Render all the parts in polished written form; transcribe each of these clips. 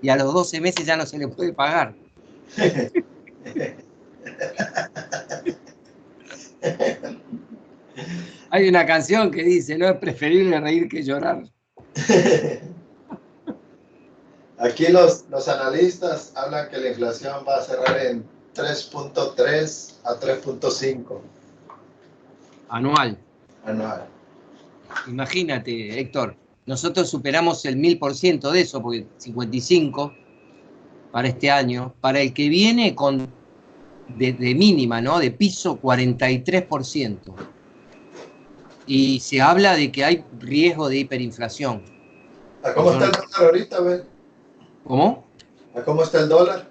y a los 12 meses ya no se le puede pagar. Hay una canción que dice, no es preferible reír que llorar. Aquí los analistas hablan que la inflación va a cerrar en 3.3 a 3.5 Anual. anual. Imagínate, Héctor, nosotros superamos el 1000% de eso, porque 55 para este año, para el que viene de mínima, ¿no? De piso 43%. Y se habla de que hay riesgo de hiperinflación. ¿A cómo está el dólar ahorita, Ben? ¿Cómo? ¿A cómo está el dólar?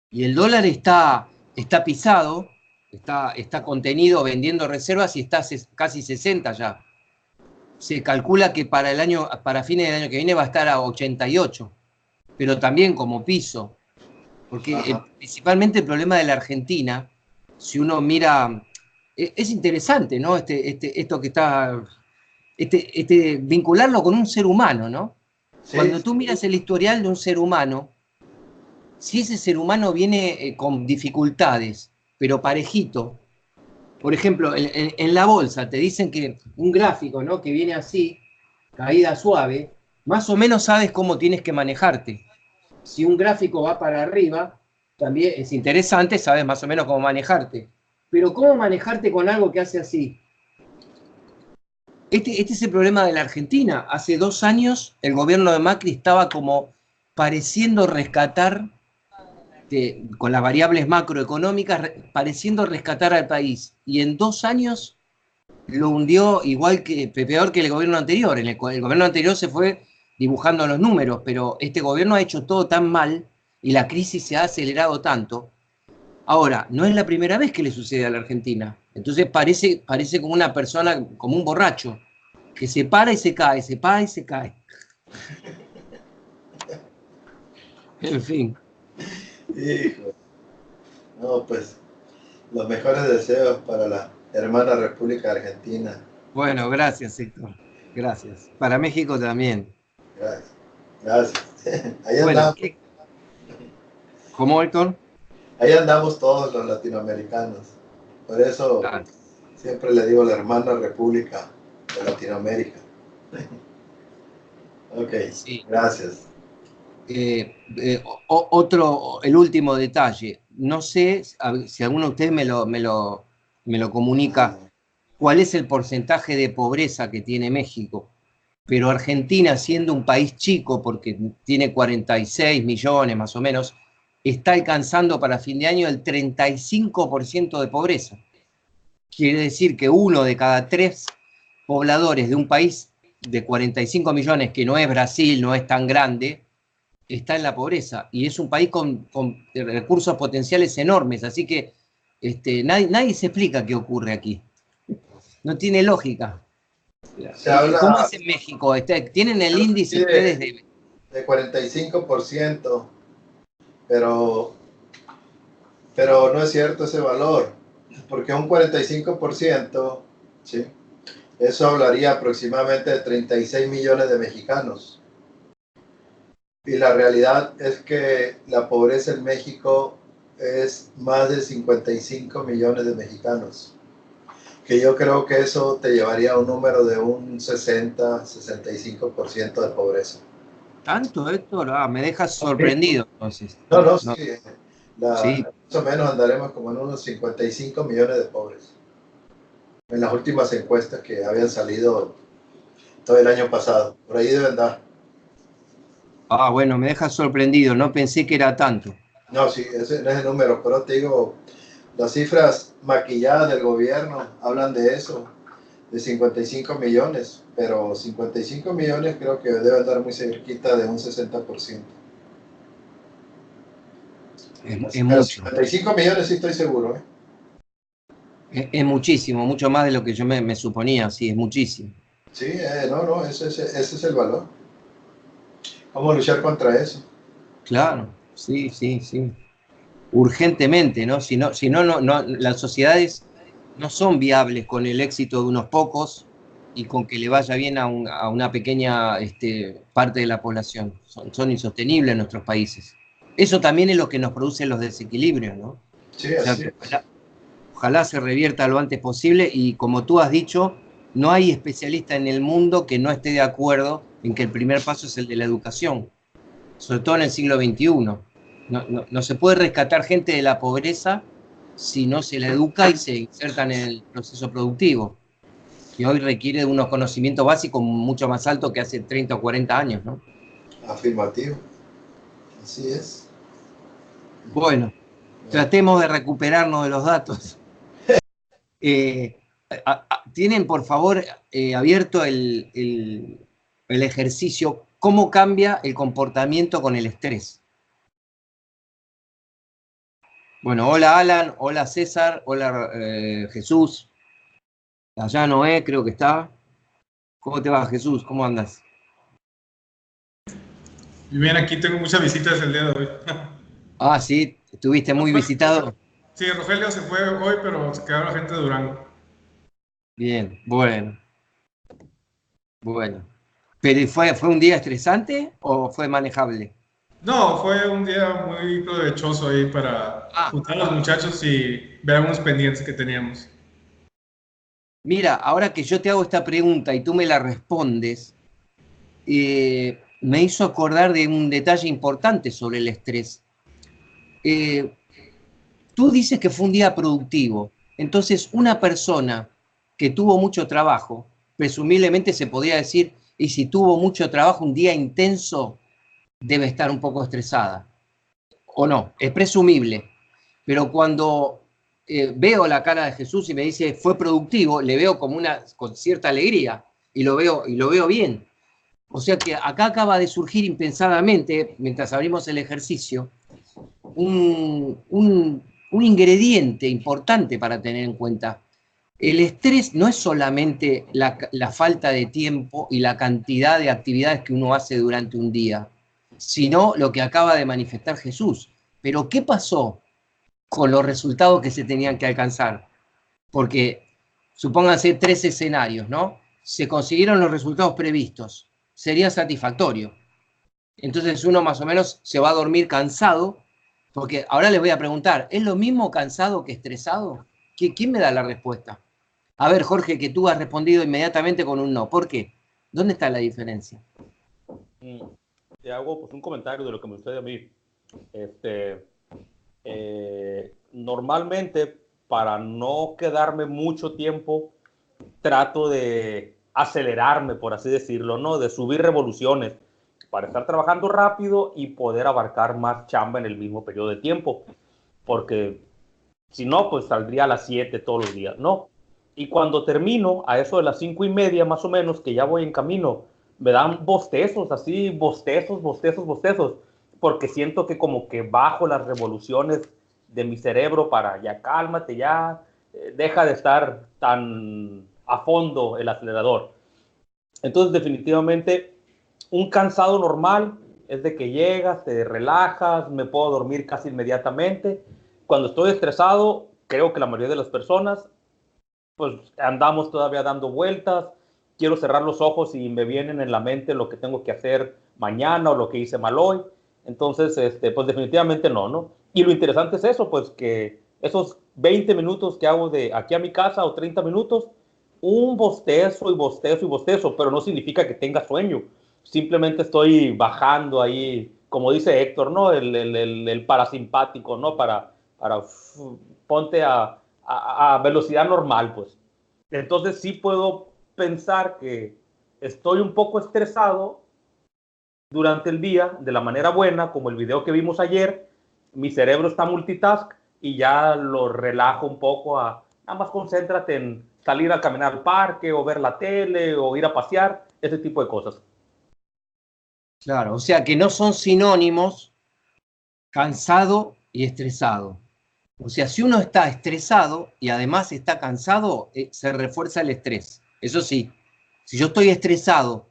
Y el dólar está pisado, está contenido vendiendo reservas y está casi 60 ya. Se calcula que para fines del año que viene va a estar a 88, pero también como piso. Porque principalmente el problema de la Argentina, si uno mira, es interesante, ¿no? Esto que está, vincularlo con un ser humano, ¿no? Sí. Cuando tú miras el historial de un ser humano, si ese ser humano viene con dificultades, pero parejito, por ejemplo, en la bolsa te dicen que un gráfico, ¿no? Que viene así, caída suave, más o menos sabes cómo tienes que manejarte. Si un gráfico va para arriba, también es interesante, sabes más o menos cómo manejarte. Pero ¿cómo manejarte con algo que hace así? Este es el problema de la Argentina. Hace 2 años el gobierno de Macri estaba como pareciendo rescatar, con las variables macroeconómicas, pareciendo rescatar al país. Y en 2 años lo hundió igual peor que el gobierno anterior. El gobierno anterior se fue dibujando los números, pero este gobierno ha hecho todo tan mal y la crisis se ha acelerado tanto. Ahora, no es la primera vez que le sucede a la Argentina. Entonces parece como una persona, como un borracho, que se para y se cae, se para y se cae. En fin. Hijo. No, pues, los mejores deseos para la hermana República Argentina. Bueno, gracias, Héctor. Gracias. Para México también. Gracias. Gracias. Ahí Bueno, andamos. ¿cómo, Héctor? Ahí andamos todos los latinoamericanos. Por eso siempre le digo la hermana República de Latinoamérica. Ok, Sí. gracias. El último detalle. No sé si alguno de ustedes me lo comunica, cuál es el porcentaje de pobreza que tiene México. Pero Argentina, siendo un país chico, porque tiene 46 millones más o menos, está alcanzando para fin de año el 35% de pobreza. Quiere decir que 1 de cada 3 pobladores de un país de 45 millones, que no es Brasil, no es tan grande, está en la pobreza. Y es un país con recursos potenciales enormes. Así que nadie se explica qué ocurre aquí. No tiene lógica. ¿Cómo es en México? ¿Tienen el índice ustedes de 45%, pero no es cierto ese valor, porque un 45%, ¿sí? Eso hablaría aproximadamente de 36 millones de mexicanos. Y la realidad es que la pobreza en México es más de 55 millones de mexicanos. Que yo creo que eso te llevaría a un número de un 60-65% de pobreza. ¿Tanto, Héctor? Me dejas sorprendido, entonces. No, sí. Sí. Más o menos andaremos como en unos 55 millones de pobres. En las últimas encuestas que habían salido todo el año pasado. Por ahí deben dar. Bueno, me dejas sorprendido. No pensé que era tanto. No, sí, ese no es el número, pero te digo, las cifras maquilladas del gobierno hablan de eso, de 55 millones, pero 55 millones creo que debe andar muy cerquita de un 60%. Es Pero mucho. 55 millones sí estoy seguro, ¿eh? Es muchísimo, mucho más de lo que yo me suponía, sí, es muchísimo. Sí, no, ese es el valor. ¿Cómo luchar contra eso? Claro, sí. Urgentemente, ¿no? Si no, las sociedades no son viables con el éxito de unos pocos y con que le vaya bien a una pequeña parte de la población. Son insostenibles en nuestros países. Eso también es lo que nos produce los desequilibrios, ¿no? Sí, O sea, así que es. ojalá se revierta lo antes posible y como tú has dicho, no hay especialista en el mundo que no esté de acuerdo en que el primer paso es el de la educación, sobre todo en el siglo XXI. No se puede rescatar gente de la pobreza si no se la educa y se insertan en el proceso productivo, que hoy requiere de unos conocimientos básicos mucho más altos que hace 30 o 40 años, ¿no? Afirmativo. Así es. Bueno, tratemos de recuperarnos de los datos. Eh, Tienen, por favor, abierto el ejercicio, ¿cómo cambia el comportamiento con el estrés? Bueno, hola Alan, hola César, hola Jesús, allá Noé creo que está. ¿Cómo te va, Jesús? ¿Cómo andas? Y bien, aquí tengo muchas visitas el día de hoy. Ah, sí, estuviste muy visitado. Sí, Rogelio se fue hoy, pero se quedó la gente de Durango. Bien, bueno, bueno. ¿Pero fue un día estresante o fue manejable? No, fue un día muy provechoso ahí para Ah, juntar a los muchachos y ver algunos pendientes que teníamos. mira, ahora que yo te hago esta pregunta y tú me la respondes, me hizo acordar de un detalle importante sobre el estrés. Eh, Tú dices que fue un día productivo, entonces una persona que tuvo mucho trabajo, presumiblemente se podría decir, y si tuvo mucho trabajo, un día intenso, debe estar un poco estresada, o no, es presumible, pero cuando veo la cara de Jesús y me dice fue productivo, le veo como con cierta alegría y lo veo bien. O sea que acá acaba de surgir impensadamente, mientras abrimos el ejercicio, un ingrediente importante para tener en cuenta. El estrés no es solamente la falta de tiempo y la cantidad de actividades que uno hace durante un día, sino lo que acaba de manifestar Jesús. Pero ¿qué pasó con los resultados que se tenían que alcanzar? Porque supónganse 3 escenarios, ¿no? Se consiguieron los resultados previstos, sería satisfactorio. Entonces uno más o menos se va a dormir cansado, porque ahora les voy a preguntar, ¿es lo mismo cansado que estresado? ¿Quién me da la respuesta? A ver, Jorge, que tú has respondido inmediatamente con un no. ¿Por qué? ¿Dónde está la diferencia? Te hago pues un comentario de lo que me sucede a mí. Normalmente, para no quedarme mucho tiempo, trato de acelerarme, por así decirlo, ¿no? De subir revoluciones para estar trabajando rápido y poder abarcar más chamba en el mismo periodo de tiempo. Porque si no, pues saldría a las 7 todos los días, ¿no? Y cuando termino, a eso de las 5:30 más o menos, que ya voy en camino, me dan bostezos, así, bostezos, porque siento que como que bajo las revoluciones de mi cerebro para ya cálmate, ya deja de estar tan a fondo el acelerador. Entonces, definitivamente, un cansado normal es de que llegas, te relajas, me puedo dormir casi inmediatamente. Cuando estoy estresado, creo que la mayoría de las personas, pues andamos todavía dando vueltas, quiero cerrar los ojos y me vienen en la mente lo que tengo que hacer mañana o lo que hice mal hoy. Entonces, pues definitivamente no, ¿no? Y lo interesante es eso, pues que esos 20 minutos que hago de aquí a mi casa o 30 minutos, un bostezo y bostezo y bostezo, pero no significa que tenga sueño. Simplemente estoy bajando ahí, como dice Héctor, ¿no? El parasimpático, ¿no? Para ponte a velocidad normal, pues. Entonces sí puedo pensar que estoy un poco estresado durante el día de la manera buena, como el video que vimos ayer. Mi cerebro está multitask y ya lo relajo un poco a nada más concéntrate en salir a caminar al parque o ver la tele o ir a pasear, ese tipo de cosas. Claro, o sea que no son sinónimos cansado y estresado. O sea, si uno está estresado y además está cansado, se refuerza el estrés. Eso sí, si yo estoy estresado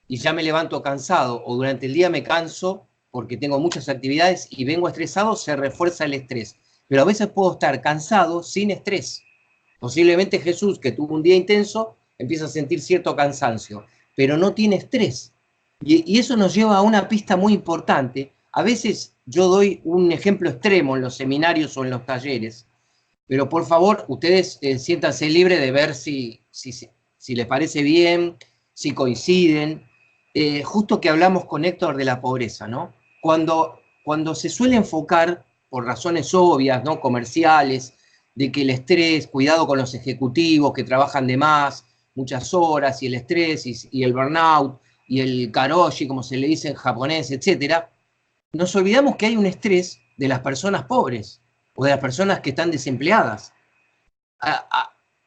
y ya me levanto cansado o durante el día me canso porque tengo muchas actividades y vengo estresado, se refuerza el estrés. Pero a veces puedo estar cansado sin estrés. Posiblemente Jesús, que tuvo un día intenso, empieza a sentir cierto cansancio, pero no tiene estrés. Y eso nos lleva a una pista muy importante. A veces yo doy un ejemplo extremo en los seminarios o en los talleres, pero por favor, ustedes siéntanse libres de ver si les parece bien, si coinciden. Justo que hablamos con Héctor de la pobreza, ¿no? Cuando se suele enfocar, por razones obvias, ¿no? Comerciales, de que el estrés, cuidado con los ejecutivos que trabajan de más, muchas horas, y el estrés, y el burnout, y el karoshi, como se le dice en japonés, etc., nos olvidamos que hay un estrés de las personas pobres o de las personas que están desempleadas.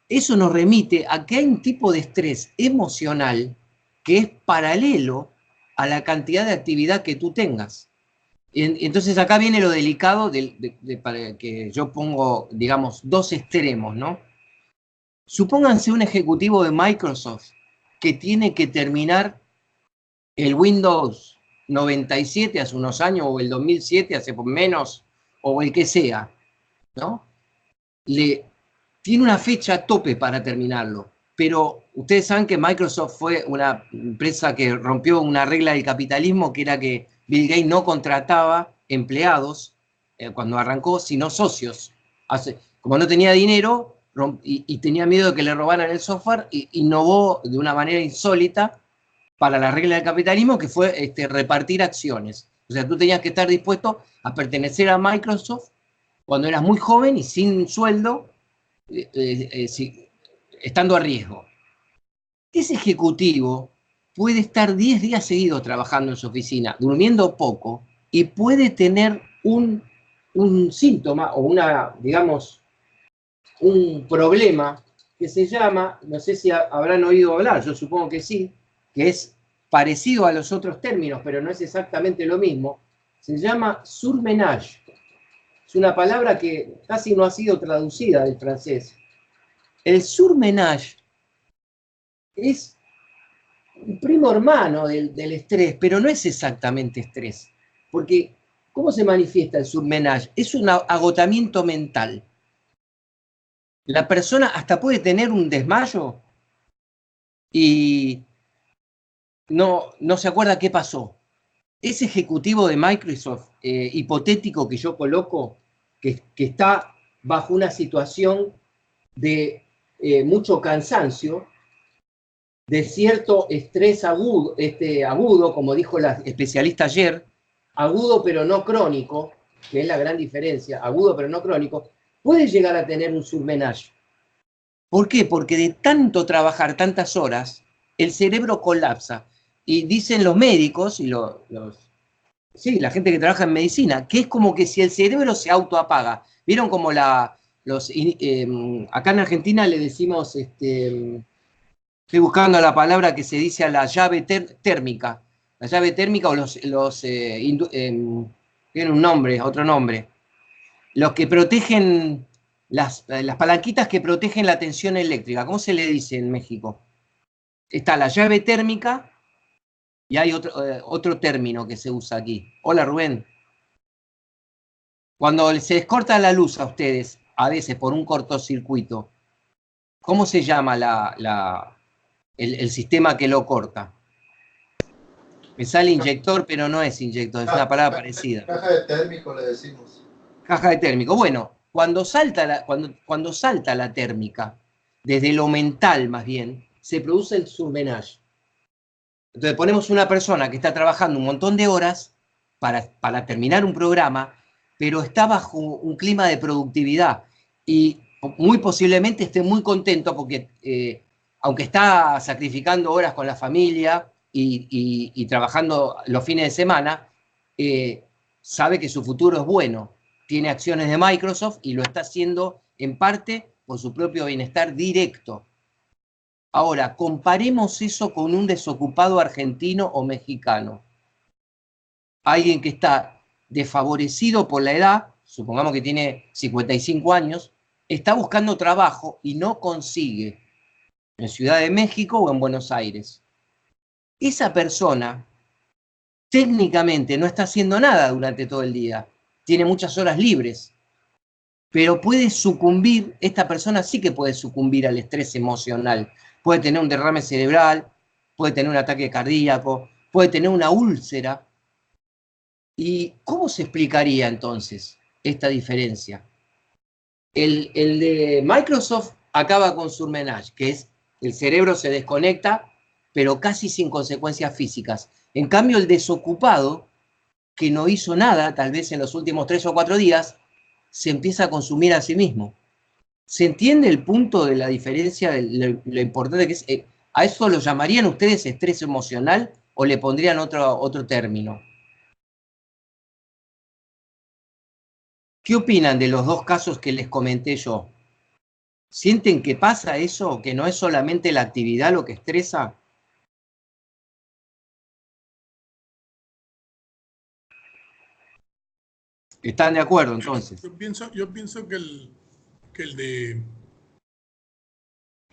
Eso nos remite a que hay un tipo de estrés emocional que es paralelo a la cantidad de actividad que tú tengas. Entonces acá viene lo delicado para que yo pongo, digamos, dos extremos, ¿no? Supónganse un ejecutivo de Microsoft que tiene que terminar el Windows 97 hace unos años, o el 2007 hace menos, o el que sea, ¿no? Tiene una fecha tope para terminarlo, pero ustedes saben que Microsoft fue una empresa que rompió una regla del capitalismo, que era que Bill Gates no contrataba empleados cuando arrancó, sino socios. Como no tenía dinero y tenía miedo de que le robaran el software, innovó de una manera insólita para la regla del capitalismo, que fue repartir acciones. O sea, tú tenías que estar dispuesto a pertenecer a Microsoft cuando eras muy joven y sin sueldo, estando a riesgo. Ese ejecutivo puede estar 10 días seguidos trabajando en su oficina, durmiendo poco, y puede tener un síntoma o digamos, un problema que se llama, no sé si habrán oído hablar, yo supongo que sí, que es parecido a los otros términos, pero no es exactamente lo mismo, se llama surmenage. Es una palabra que casi no ha sido traducida del francés. El surmenage es un primo hermano del estrés, pero no es exactamente estrés. Porque, ¿cómo se manifiesta el surmenage? Es un agotamiento mental. La persona hasta puede tener un desmayo y no se acuerda qué pasó. Ese ejecutivo de Microsoft hipotético que yo coloco, que está bajo una situación de mucho cansancio, de cierto estrés agudo, como dijo la especialista ayer, agudo pero no crónico, que es la gran diferencia, agudo pero no crónico, puede llegar a tener un surmenage. ¿Por qué? Porque de tanto trabajar tantas horas, el cerebro colapsa. Y dicen los médicos y sí, la gente que trabaja en medicina, que es como que si el cerebro se autoapaga. ¿Vieron como acá en Argentina le decimos, estoy buscando la palabra que se dice a la llave térmica? La llave térmica o tiene un nombre, otro nombre. Los que protegen, las palanquitas que protegen la tensión eléctrica. ¿Cómo se le dice en México? Está la llave térmica. Y hay otro término que se usa aquí. Hola, Rubén. Cuando se les corta la luz a ustedes, a veces por un cortocircuito, ¿cómo se llama el sistema que lo corta? Me sale inyector, pero no es inyector, es una palabra parecida. Caja de térmico le decimos. Caja de térmico. Bueno, cuando salta la térmica, desde lo mental más bien, se produce el surmenage. Entonces ponemos una persona que está trabajando un montón de horas para terminar un programa, pero está bajo un clima de productividad y muy posiblemente esté muy contento porque aunque está sacrificando horas con la familia y trabajando los fines de semana, sabe que su futuro es bueno. Tiene acciones de Microsoft y lo está haciendo en parte por su propio bienestar directo. Ahora, comparemos eso con un desocupado argentino o mexicano. Alguien que está desfavorecido por la edad, supongamos que tiene 55 años, está buscando trabajo y no consigue en Ciudad de México o en Buenos Aires. Esa persona técnicamente no está haciendo nada durante todo el día, tiene muchas horas libres, pero puede sucumbir, esta persona sí que puede sucumbir al estrés emocional, puede tener un derrame cerebral, puede tener un ataque cardíaco, puede tener una úlcera. ¿Y cómo se explicaría entonces esta diferencia? El de Microsoft acaba con surmenage, que es el cerebro se desconecta, pero casi sin consecuencias físicas. En cambio, el desocupado, que no hizo nada, tal vez en los últimos 3 o 4 días, se empieza a consumir a sí mismo. ¿Se entiende el punto de la diferencia, de lo importante que es? ¿A eso lo llamarían ustedes estrés emocional o le pondrían otro término? ¿Qué opinan de los dos casos que les comenté yo? ¿Sienten que pasa eso, que no es solamente la actividad lo que estresa? ¿Están de acuerdo entonces? Yo pienso que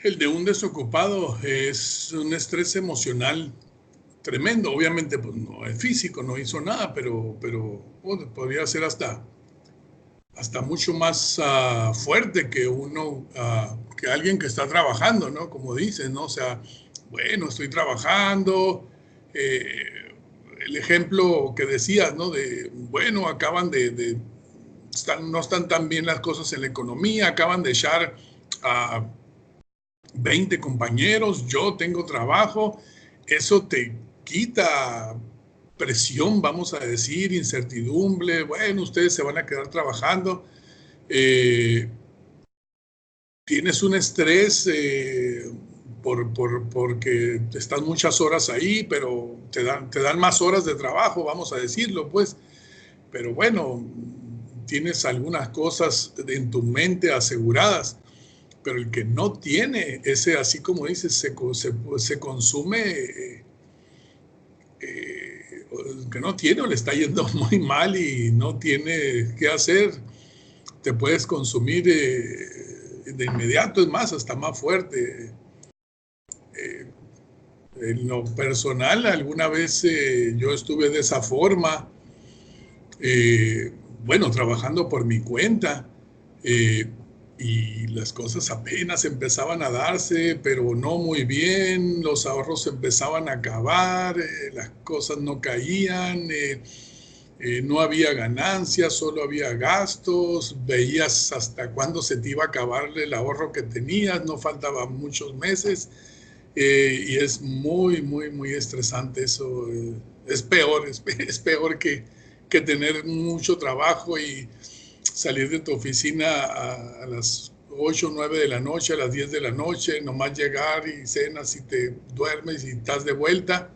el de un desocupado es un estrés emocional tremendo. Obviamente pues, no es físico, no hizo nada, pero podría ser hasta mucho más fuerte que que alguien que está trabajando, ¿no? Como dicen, ¿no? O sea, bueno, estoy trabajando. El ejemplo que decías, ¿no? Bueno, no están tan bien las cosas en la economía, acaban de echar a 20 compañeros, yo tengo trabajo, eso te quita presión, vamos a decir, incertidumbre, bueno, ustedes se van a quedar trabajando, tienes un estrés porque estás muchas horas ahí, pero te dan más horas de trabajo, vamos a decirlo, pues, pero bueno, tienes algunas cosas en tu mente aseguradas, pero el que no tiene ese, así como dices, se consume, el que no tiene o le está yendo muy mal y no tiene qué hacer, te puedes consumir de inmediato, es más, hasta más fuerte. En lo personal, alguna vez yo estuve de esa forma, bueno, trabajando por mi cuenta, y las cosas apenas empezaban a darse, pero no muy bien, los ahorros empezaban a acabar, las cosas no caían, no había ganancias, solo había gastos, veías hasta cuándo se te iba a acabar el ahorro que tenías, no faltaban muchos meses, y es muy, muy, muy estresante eso. Es peor, es peor que tener mucho trabajo y salir de tu oficina a las 8 o 9 de la noche, a las 10 de la noche, nomás llegar y cenas y te duermes y estás de vuelta.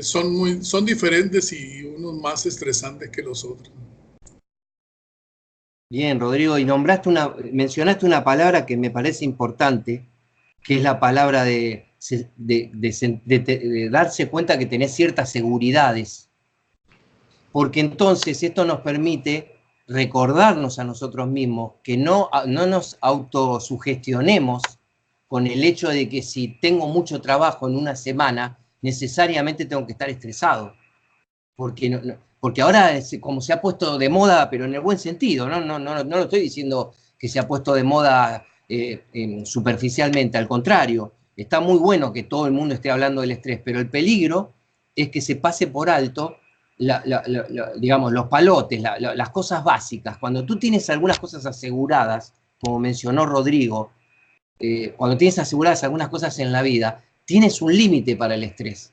Son diferentes y unos más estresantes que los otros. Bien, Rodrigo, y mencionaste una palabra que me parece importante, que es la palabra de darse cuenta que tenés ciertas seguridades, porque entonces esto nos permite recordarnos a nosotros mismos que no nos autosugestionemos con el hecho de que si tengo mucho trabajo en una semana, necesariamente tengo que estar estresado, porque ahora como se ha puesto de moda, pero en el buen sentido, no lo estoy diciendo que se ha puesto de moda superficialmente, al contrario, está muy bueno que todo el mundo esté hablando del estrés, pero el peligro es que se pase por alto digamos, los palotes, las cosas básicas. Cuando tú tienes algunas cosas aseguradas, como mencionó Rodrigo, cuando tienes aseguradas algunas cosas en la vida, tienes un límite para el estrés.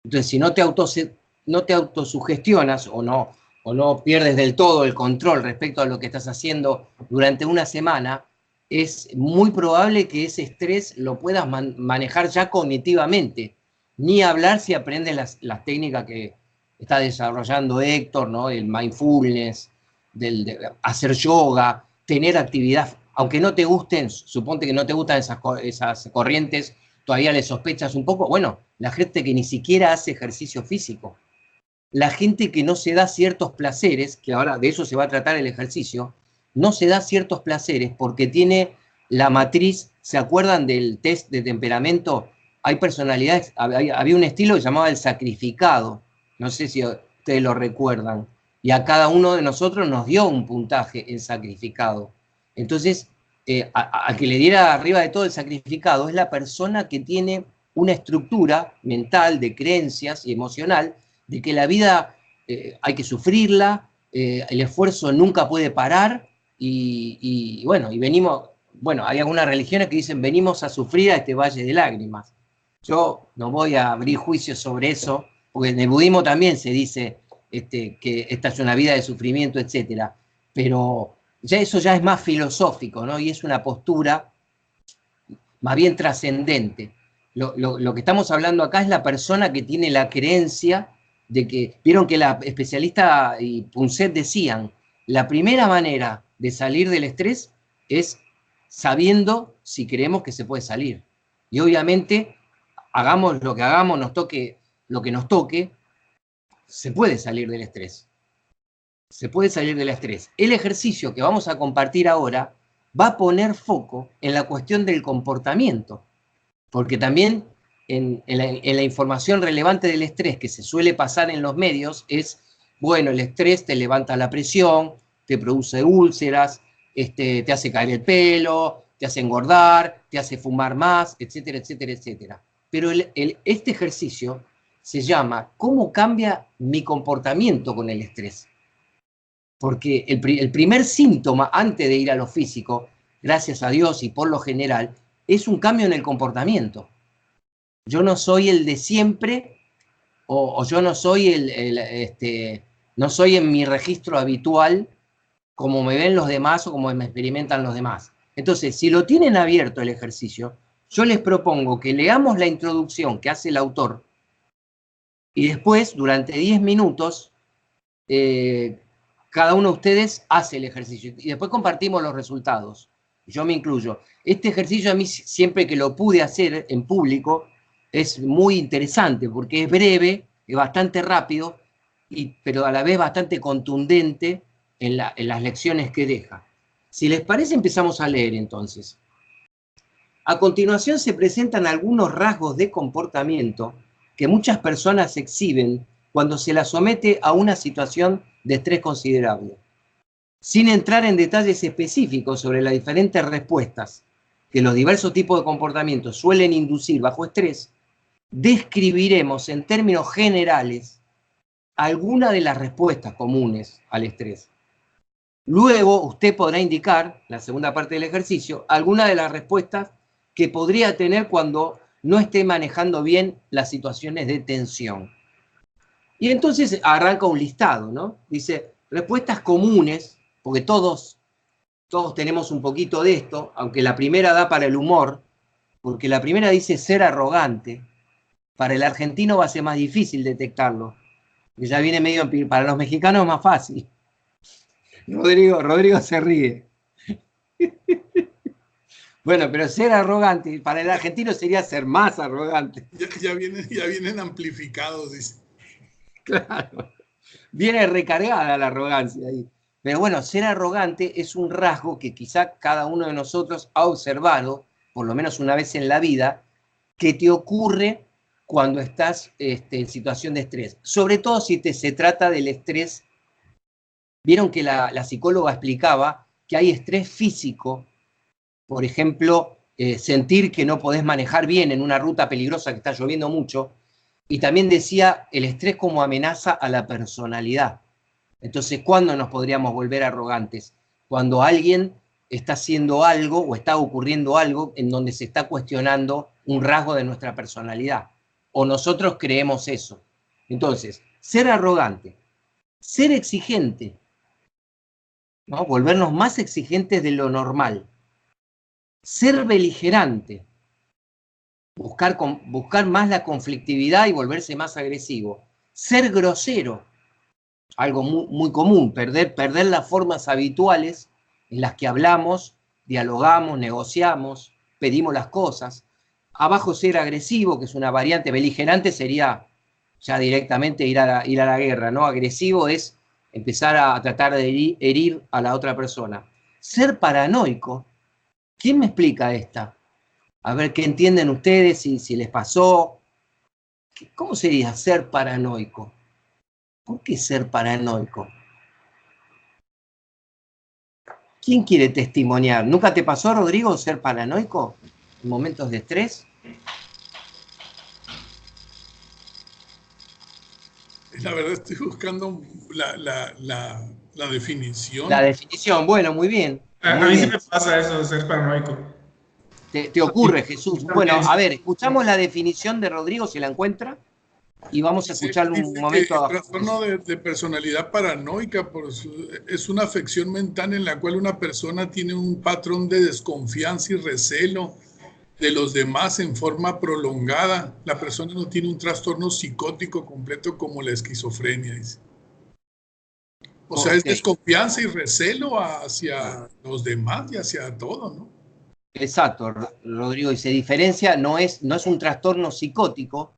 Entonces, si no te autosugestionas o no pierdes del todo el control respecto a lo que estás haciendo durante una semana, es muy probable que ese estrés lo puedas manejar ya cognitivamente. Ni hablar si aprendes las técnicas que está desarrollando Héctor, ¿no? El mindfulness, de hacer yoga, tener actividad, aunque no te gusten, suponte que no te gustan esas corrientes, todavía le sospechas un poco. Bueno, la gente que ni siquiera hace ejercicio físico, la gente que no se da ciertos placeres, que ahora de eso se va a tratar el ejercicio, no se da ciertos placeres porque tiene la matriz. ¿Se acuerdan del test de temperamento? Hay personalidades, había un estilo que llamaba el sacrificado, no sé si ustedes lo recuerdan, y a cada uno de nosotros nos dio un puntaje en sacrificado. Entonces, a que le diera arriba de todo el sacrificado, es la persona que tiene una estructura mental, de creencias y emocional, de que la vida hay que sufrirla, el esfuerzo nunca puede parar, bueno, y venimos, bueno, hay algunas religiones que dicen, venimos a sufrir a este valle de lágrimas. Yo no voy a abrir juicios sobre eso, porque en el budismo también se dice que esta es una vida de sufrimiento, etc. Pero eso ya es más filosófico, ¿no? Y es una postura más bien trascendente. Lo que estamos hablando acá es la persona que tiene la creencia de que, vieron que la especialista y Punset decían, la primera manera de salir del estrés es sabiendo si creemos que se puede salir. Y obviamente, hagamos lo que hagamos, nos toque lo que nos toque, se puede salir del estrés. Se puede salir del estrés. El ejercicio que vamos a compartir ahora va a poner foco en la cuestión del comportamiento, porque también en la información relevante del estrés que se suele pasar en los medios es, bueno, el estrés te levanta la presión, te produce úlceras, te hace caer el pelo, te hace engordar, te hace fumar más, etcétera, etcétera, etcétera. Pero este ejercicio se llama ¿cómo cambia mi comportamiento con el estrés? Porque el primer síntoma antes de ir a lo físico, gracias a Dios y por lo general, es un cambio en el comportamiento. Yo no soy el de siempre, o yo no soy no soy en mi registro habitual como me ven los demás o como me experimentan los demás. Entonces, si lo tienen abierto el ejercicio, yo les propongo que leamos la introducción que hace el autor y después, durante 10 minutos, cada uno de ustedes hace el ejercicio y después compartimos los resultados. Yo me incluyo. Este ejercicio a mí, siempre que lo pude hacer en público, es muy interesante porque es breve, es bastante rápido, pero a la vez bastante contundente en las lecciones que deja. Si les parece, empezamos a leer entonces. A continuación se presentan algunos rasgos de comportamiento que muchas personas exhiben cuando se las somete a una situación de estrés considerable. Sin entrar en detalles específicos sobre las diferentes respuestas que los diversos tipos de comportamientos suelen inducir bajo estrés, describiremos en términos generales algunas de las respuestas comunes al estrés. Luego usted podrá indicar, en la segunda parte del ejercicio, algunas de las respuestas que podría tener cuando no esté manejando bien las situaciones de tensión. Y entonces arranca un listado, ¿no? Dice, respuestas comunes, porque todos tenemos un poquito de esto, aunque la primera da para el humor, porque la primera dice ser arrogante. Para el argentino va a ser más difícil detectarlo, que ya viene medio, para los mexicanos es más fácil. Rodrigo se ríe. Bueno, pero ser arrogante, para el argentino sería ser más arrogante. Ya vienen amplificados, dice. Claro. Viene recargada la arrogancia ahí. Pero bueno, ser arrogante es un rasgo que quizá cada uno de nosotros ha observado, por lo menos una vez en la vida, que te ocurre cuando estás en situación de estrés. Sobre todo si se trata del estrés. Vieron que la psicóloga explicaba que hay estrés físico, por ejemplo, sentir que no podés manejar bien en una ruta peligrosa que está lloviendo mucho, y también decía el estrés como amenaza a la personalidad. Entonces, ¿cuándo nos podríamos volver arrogantes? Cuando alguien está haciendo algo o está ocurriendo algo en donde se está cuestionando un rasgo de nuestra personalidad, o nosotros creemos eso. Entonces, ser arrogante, ser exigente, ¿no? Volvernos más exigentes de lo normal, ser beligerante, buscar más la conflictividad y volverse más agresivo, ser grosero, algo muy, muy común, perder las formas habituales en las que hablamos, dialogamos, negociamos, pedimos las cosas. Abajo ser agresivo, que es una variante. Beligerante sería ya directamente ir a la guerra, ¿no? Agresivo es empezar a tratar de herir a la otra persona. Ser paranoico, ¿quién me explica esta? A ver qué entienden ustedes, si les pasó. ¿Cómo sería ser paranoico? ¿Por qué ser paranoico? ¿Quién quiere testimoniar? ¿Nunca te pasó, Rodrigo, ser paranoico en momentos de estrés? La verdad estoy buscando la definición. La definición, bueno, muy bien. A Muy mí sí bien. me pasa eso de ser paranoico. Te ocurre, Jesús. Bueno, También. a ver, escuchamos la definición de Rodrigo, si la encuentra, y vamos a escucharlo un Dice que momento. el trastorno de personalidad paranoica es una afección mental en la cual una persona tiene un patrón de desconfianza y recelo de los demás en forma prolongada. La persona no tiene un trastorno psicótico completo como la esquizofrenia, dice. O sea, es Ok. desconfianza y recelo hacia los demás y hacia todo, ¿no? Exacto, Rodrigo, y se diferencia, no es un trastorno psicótico,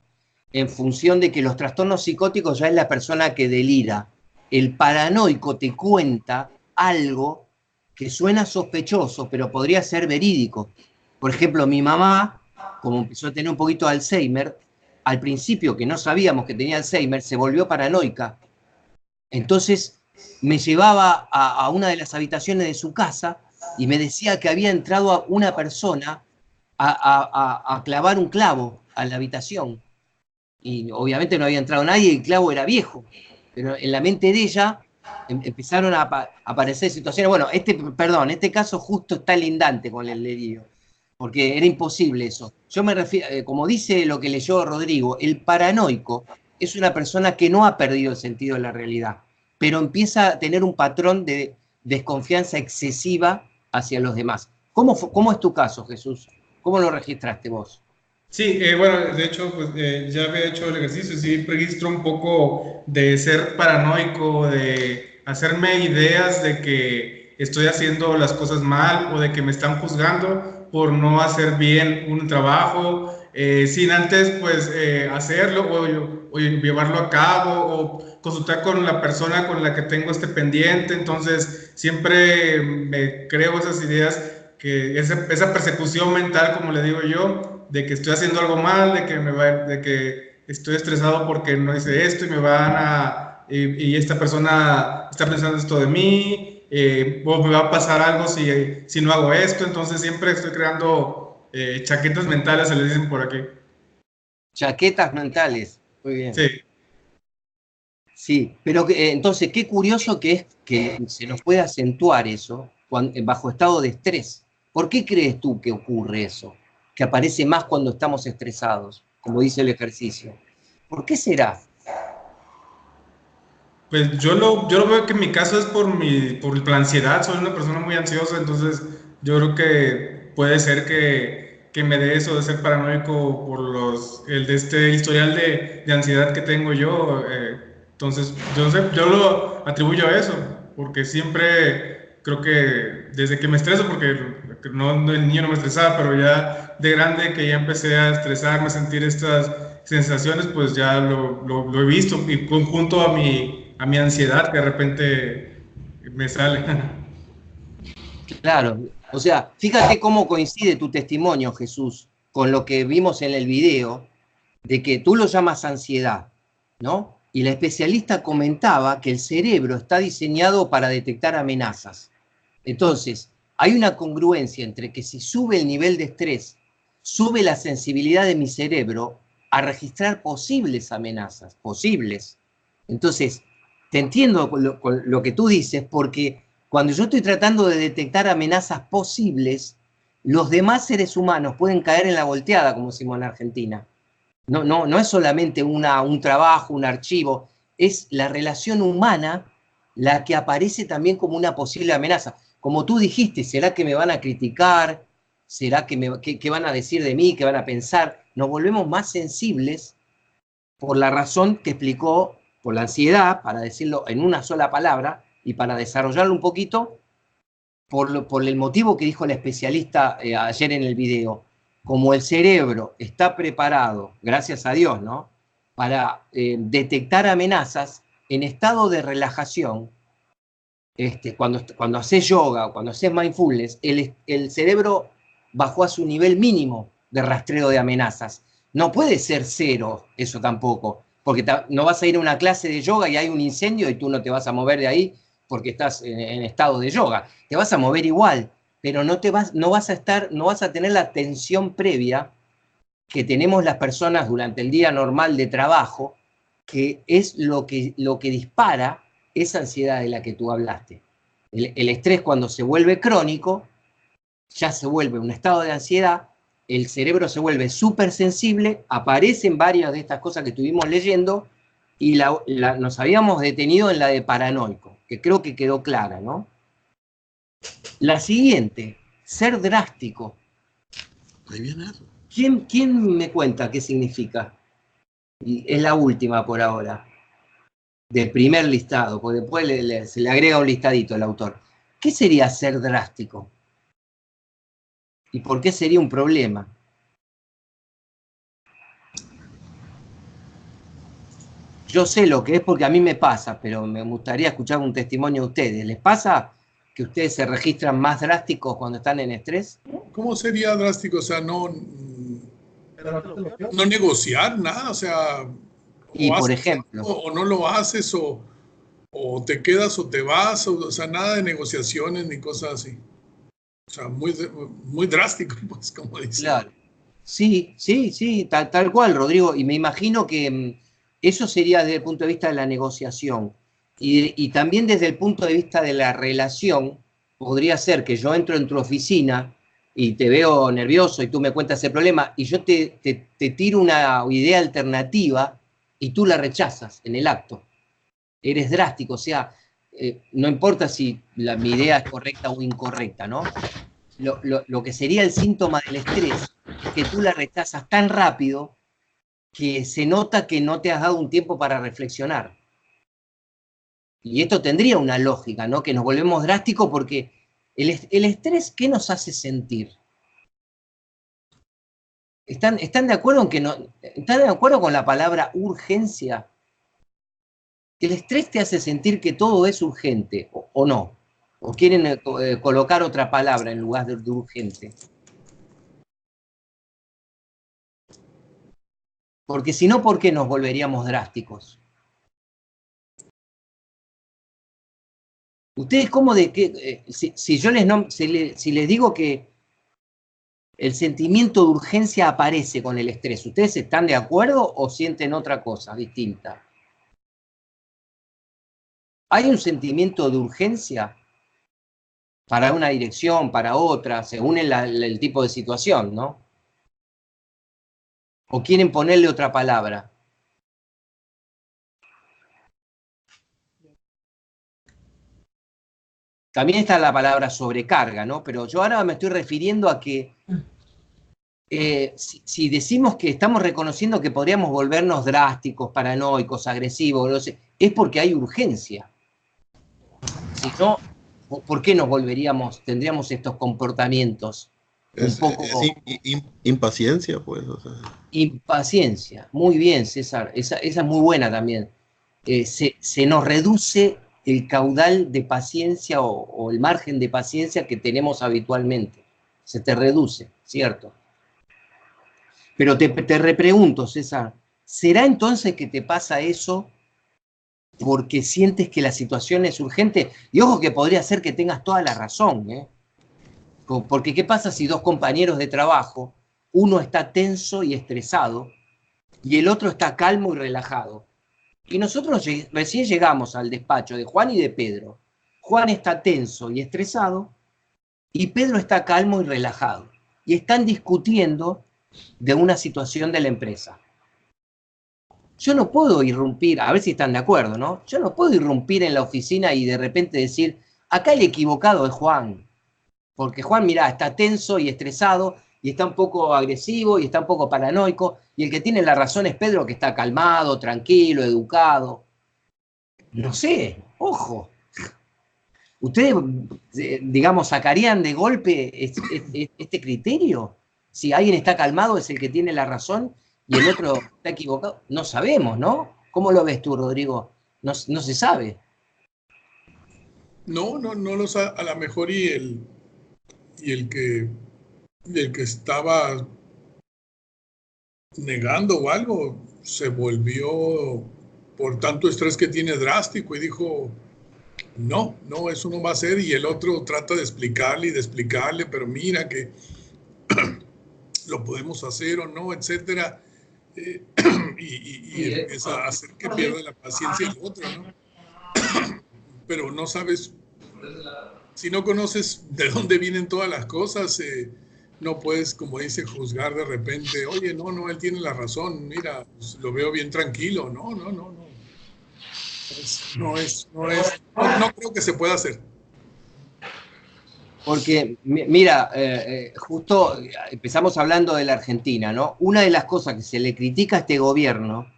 en función de que los trastornos psicóticos ya es la persona que delira. El paranoico te cuenta algo que suena sospechoso, pero podría ser verídico. Por ejemplo, mi mamá, como empezó a tener un poquito de Alzheimer, al principio que no sabíamos que tenía Alzheimer, se volvió paranoica. Entonces me llevaba a una de las habitaciones de su casa y me decía que había entrado una persona a clavar un clavo a la habitación. Y obviamente no había entrado nadie y el clavo era viejo. Pero en la mente de ella empezaron a aparecer situaciones. Bueno, este caso justo está lindante con el delirio, porque era imposible eso. Yo me refiero, como dice lo que leyó Rodrigo, el paranoico es una persona que no ha perdido el sentido de la realidad, pero empieza a tener un patrón de desconfianza excesiva hacia los demás. ¿Cómo es tu caso, Jesús? ¿Cómo lo registraste vos? Sí, bueno, de hecho, pues ya había hecho el ejercicio, sí registro un poco de ser paranoico, de hacerme ideas de que estoy haciendo las cosas mal o de que me están juzgando por no hacer bien un trabajo, sin antes pues hacerlo o llevarlo a cabo o consultar con la persona con la que tengo este pendiente. Entonces siempre me creo esas ideas, que esa persecución mental, como le digo yo, de que estoy haciendo algo mal, de que estoy estresado porque no hice esto y me van a, y esta persona está pensando esto de mí, o me va a pasar algo si no hago esto. Entonces siempre estoy creando chaquetas mentales, se le dicen por aquí. Chaquetas mentales. Muy bien. Sí. Sí, pero entonces qué curioso que es que se nos puede acentuar eso bajo estado de estrés. ¿Por qué crees tú que ocurre eso? Que aparece más cuando estamos estresados, como dice el ejercicio. ¿Por qué será? Pues yo lo veo que en mi caso es por la ansiedad. Soy una persona muy ansiosa, entonces yo creo que puede ser que me dé eso de ser paranoico por el de este historial de ansiedad que tengo yo. Entonces, yo no sé, yo lo atribuyo a eso, porque siempre creo que desde que me estreso, porque no, el niño no me estresaba, pero ya de grande que ya empecé a estresarme, a sentir estas sensaciones, pues ya lo he visto y conjunto a mi ansiedad que de repente me sale. Claro, o sea, fíjate cómo coincide tu testimonio, Jesús, con lo que vimos en el video, de que tú lo llamas ansiedad, ¿no? Y la especialista comentaba que el cerebro está diseñado para detectar amenazas. Entonces, hay una congruencia entre que si sube el nivel de estrés, sube la sensibilidad de mi cerebro a registrar posibles amenazas, posibles. Entonces, te entiendo con lo que tú dices, porque cuando yo estoy tratando de detectar amenazas posibles, los demás seres humanos pueden caer en la volteada, como decimos en Argentina. No es solamente un trabajo, un archivo, es la relación humana la que aparece también como una posible amenaza. Como tú dijiste, ¿será que me van a criticar? ¿Será que van a decir de mí? ¿Qué van a pensar? Nos volvemos más sensibles por la razón que explicó, por la ansiedad, para decirlo en una sola palabra, y para desarrollarlo un poquito, por el motivo que dijo la especialista ayer en el video. Como el cerebro está preparado, gracias a Dios, ¿no?, para detectar amenazas en estado de relajación, cuando haces yoga o cuando haces mindfulness, el cerebro bajó a su nivel mínimo de rastreo de amenazas. No puede ser cero eso tampoco, porque no vas a ir a una clase de yoga y hay un incendio y tú no te vas a mover de ahí porque estás en estado de yoga. Te vas a mover igual, pero no vas a tener la tensión previa que tenemos las personas durante el día normal de trabajo, que es lo que dispara esa ansiedad de la que tú hablaste. El estrés, cuando se vuelve crónico, ya se vuelve un estado de ansiedad, el cerebro se vuelve súper sensible, aparecen varias de estas cosas que estuvimos leyendo, y nos habíamos detenido en la de paranoico, que creo que quedó clara, ¿no? La siguiente, ser drástico. Ahí viene eso. ¿Quién me cuenta qué significa? Y es la última por ahora, del primer listado, porque después se le agrega un listadito al autor. ¿Qué sería ser drástico? ¿Y por qué sería un problema? Yo sé lo que es porque a mí me pasa, pero me gustaría escuchar un testimonio de ustedes. ¿Les pasa que ustedes se registran más drásticos cuando están en estrés? ¿Cómo sería drástico? O sea, no negociar nada, o sea, Y o por haces ejemplo, algo, o no lo haces, o te quedas o te vas, o sea, nada de negociaciones ni cosas así. O sea, muy drástico, pues, como dice. claro. Sí, tal cual, Rodrigo. Y me imagino que eso sería desde el punto de vista de la negociación. Y también desde el punto de vista de la relación, podría ser que yo entro en tu oficina y te veo nervioso y tú me cuentas el problema y yo te tiro una idea alternativa y tú la rechazas en el acto. Eres drástico, o sea, no importa si mi idea es correcta o incorrecta, ¿no? Lo que sería el síntoma del estrés es que tú la rechazas tan rápido que se nota que no te has dado un tiempo para reflexionar. Y esto tendría una lógica, ¿no? Que nos volvemos drásticos porque el estrés, ¿qué nos hace sentir? ¿Están de acuerdo en que no? ¿Están de acuerdo con la palabra urgencia? El estrés te hace sentir que todo es urgente, o no. ¿O quieren colocar otra palabra en lugar de urgente? Porque si no, ¿por qué nos volveríamos drásticos? ¿Ustedes cómo de qué? Si yo si les digo que el sentimiento de urgencia aparece con el estrés, ¿ustedes están de acuerdo o sienten otra cosa distinta? ¿Hay un sentimiento de urgencia para una dirección, para otra, según el tipo de situación, ¿no? ¿O quieren ponerle otra palabra? También está la palabra sobrecarga, ¿no? Pero yo ahora me estoy refiriendo a que si decimos que estamos reconociendo que podríamos volvernos drásticos, paranoicos, agresivos, es porque hay urgencia. Si no, ¿por qué tendríamos estos comportamientos? Un poco Impaciencia, pues. O sea. Impaciencia. Muy bien, César. Esa es muy buena también. Se nos reduce el caudal de paciencia o el margen de paciencia que tenemos habitualmente. Se te reduce, ¿cierto? Pero te repregunto, César, ¿será entonces que te pasa eso porque sientes que la situación es urgente? Y ojo que podría ser que tengas toda la razón, ¿eh? Porque ¿qué pasa si dos compañeros de trabajo, uno está tenso y estresado y el otro está calmo y relajado? Y nosotros recién llegamos al despacho de Juan y de Pedro. Juan está tenso y estresado y Pedro está calmo y relajado. Y están discutiendo de una situación de la empresa. Yo no puedo irrumpir, a ver si están de acuerdo, ¿no? Yo no puedo irrumpir en la oficina y de repente decir, acá el equivocado es Juan. Porque Juan, mirá, está tenso y estresado y está un poco agresivo y está un poco paranoico. Y el que tiene la razón es Pedro, que está calmado, tranquilo, educado. No sé, ojo. ¿Ustedes, digamos, sacarían de golpe este criterio? Si alguien está calmado es el que tiene la razón y el otro está equivocado. No sabemos, ¿no? ¿Cómo lo ves tú, Rodrigo? No se sabe. No lo sabe. A lo mejor el que estaba negando o algo se volvió, por tanto estrés que tiene, drástico y dijo, No, eso no va a ser, y el otro trata de explicarle, pero mira que lo podemos hacer o no, etcétera, y empieza a hacer que pierda la paciencia el otro, ¿no? Pero no sabes, si no conoces de dónde vienen todas las cosas, no puedes, como dice, juzgar de repente, oye, no, él tiene la razón, mira, pues, lo veo bien tranquilo. No creo que se pueda hacer. Porque, mira, justo empezamos hablando de la Argentina, ¿no? Una de las cosas que se le critica a este gobierno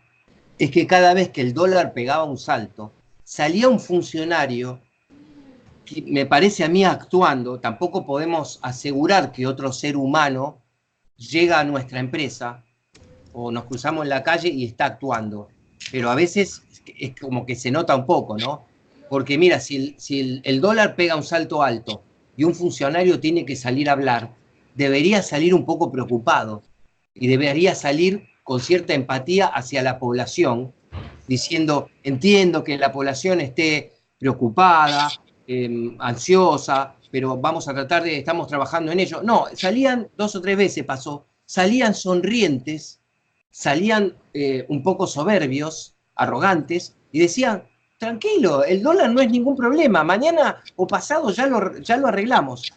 es que cada vez que el dólar pegaba un salto, salía un funcionario que me parece a mí actuando. Tampoco podemos asegurar que otro ser humano llega a nuestra empresa o nos cruzamos en la calle y está actuando. Pero a veces es como que se nota un poco, ¿no? Porque mira, si el dólar pega un salto alto y un funcionario tiene que salir a hablar, debería salir un poco preocupado y debería salir con cierta empatía hacia la población, diciendo, entiendo que la población esté preocupada, ansiosa, pero vamos a tratar de, estamos trabajando en ello. No, salían 2 o 3 veces, pasó, salían sonrientes, salían un poco soberbios, arrogantes, y decían, tranquilo, el dólar no es ningún problema, mañana o pasado ya lo arreglamos.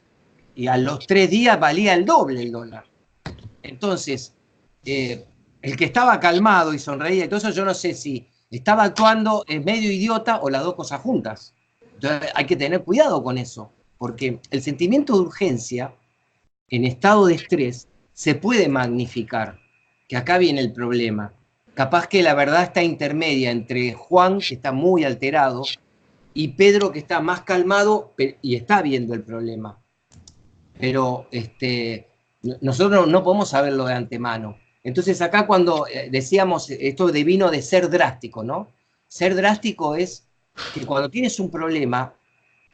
Y a los 3 días valía el doble el dólar. Entonces, el que estaba calmado y sonreía y todo eso, yo no sé si estaba actuando medio idiota o las dos cosas juntas. Entonces, hay que tener cuidado con eso, porque el sentimiento de urgencia en estado de estrés se puede magnificar, que acá viene el problema. Capaz que la verdad está intermedia entre Juan, que está muy alterado, y Pedro, que está más calmado y está viendo el problema. Pero nosotros no podemos saberlo de antemano. Entonces acá cuando decíamos esto vino de ser drástico, ¿no? Ser drástico es que cuando tienes un problema,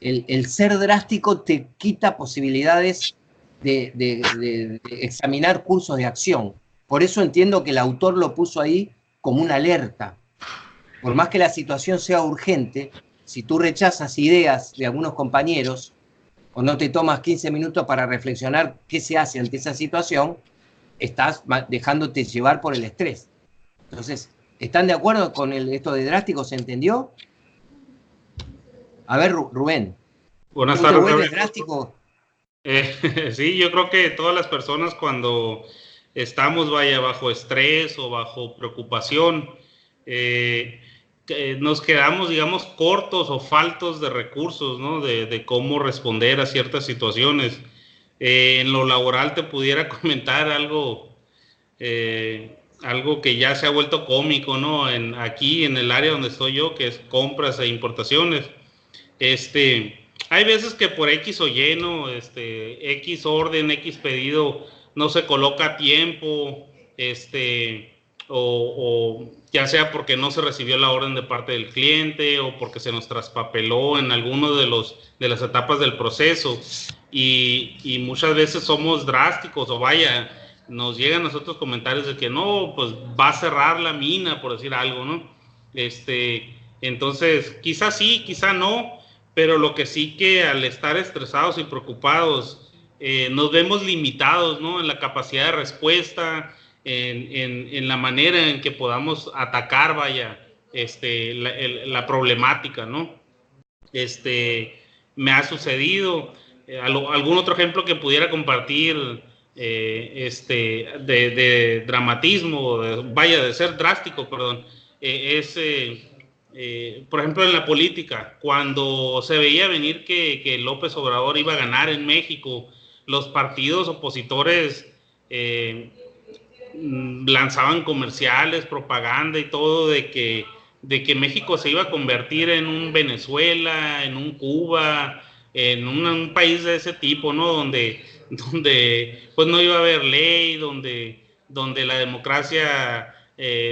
el ser drástico te quita posibilidades de examinar cursos de acción. Por eso entiendo que el autor lo puso ahí como una alerta. Por más que la situación sea urgente, si tú rechazas ideas de algunos compañeros o no te tomas 15 minutos para reflexionar qué se hace ante esa situación, estás dejándote llevar por el estrés. Entonces, ¿están de acuerdo con esto de drástico? ¿Se entendió? A ver, Rubén. Buenas tardes. ¿Te vuelves drástico? Sí, yo creo que todas las personas cuando estamos, bajo estrés o bajo preocupación, nos quedamos, digamos, cortos o faltos de recursos, ¿no? De cómo responder a ciertas situaciones. En lo laboral te pudiera comentar algo que ya se ha vuelto cómico, ¿no? Aquí en el área donde estoy yo, que es compras e importaciones, hay veces que por X o Y, ¿no? X orden, X pedido no se coloca a tiempo, o ya sea porque no se recibió la orden de parte del cliente o porque se nos traspapeló en alguno de las etapas del proceso, y muchas veces somos drásticos, o vaya, nos llegan a nosotros comentarios de que no, pues va a cerrar la mina, por decir algo, ¿no? Entonces, quizás sí, quizá no, pero lo que sí, que al estar estresados y preocupados, nos vemos limitados, ¿no? En la capacidad de respuesta, en la manera en que podamos atacar, vaya, la problemática, ¿no? Me ha sucedido. Algún otro ejemplo que pudiera compartir, de dramatismo, de ser drástico, perdón, por ejemplo, en la política, cuando se veía venir que López Obrador iba a ganar en México, los partidos opositores lanzaban comerciales, propaganda y todo de que México se iba a convertir en un Venezuela, en un Cuba, en un país de ese tipo, ¿no? Donde pues no iba a haber ley, donde la democracia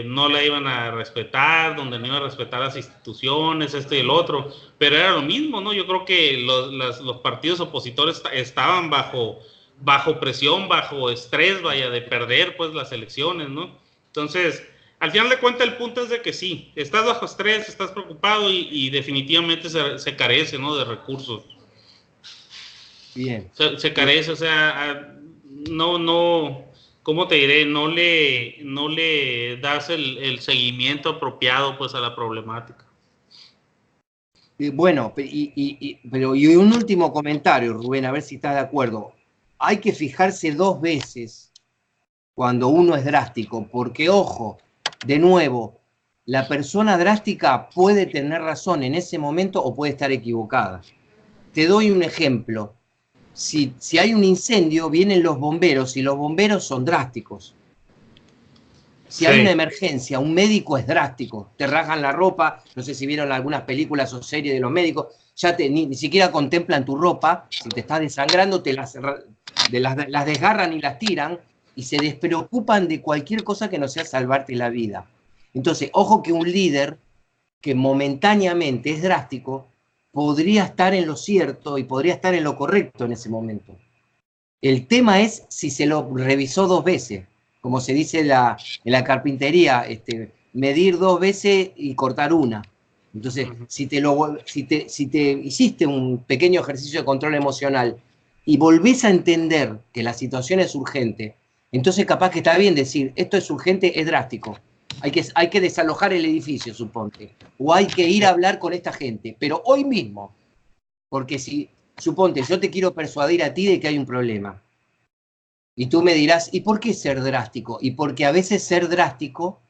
no la iban a respetar, donde no iban a respetar las instituciones, esto y el otro, pero era lo mismo, ¿no? Yo creo que los partidos opositores estaban bajo presión, bajo estrés, vaya, de perder pues las elecciones, ¿no? Entonces, al final de cuentas el punto es de que sí, estás bajo estrés, estás preocupado y definitivamente se carece, ¿no? De recursos. Bien. Se carece, o sea, no, ¿cómo te diré? No le das el seguimiento apropiado pues a la problemática. Bueno, pero un último comentario, Rubén, a ver si estás de acuerdo. Hay que fijarse 2 veces cuando uno es drástico, porque ojo, de nuevo, la persona drástica puede tener razón en ese momento o puede estar equivocada. Te doy un ejemplo. Si hay un incendio, vienen los bomberos y los bomberos son drásticos. Si hay una emergencia, un médico es drástico, te rasgan la ropa, no sé si vieron algunas películas o series de los médicos, ya ni siquiera contemplan tu ropa, si te estás desangrando, las desgarran y las tiran, y se despreocupan de cualquier cosa que no sea salvarte la vida. Entonces, ojo que un líder que momentáneamente es drástico, podría estar en lo cierto y podría estar en lo correcto en ese momento. El tema es si se lo revisó 2 veces, como se dice en la carpintería, medir 2 veces y cortar una. Entonces, si te hiciste un pequeño ejercicio de control emocional y volvés a entender que la situación es urgente, entonces capaz que está bien decir, esto es urgente, es drástico. Hay que desalojar el edificio, suponte. O hay que ir a hablar con esta gente, pero hoy mismo. Porque si, suponte, yo te quiero persuadir a ti de que hay un problema. Y tú me dirás, ¿y por qué ser drástico? Y porque a veces ser drástico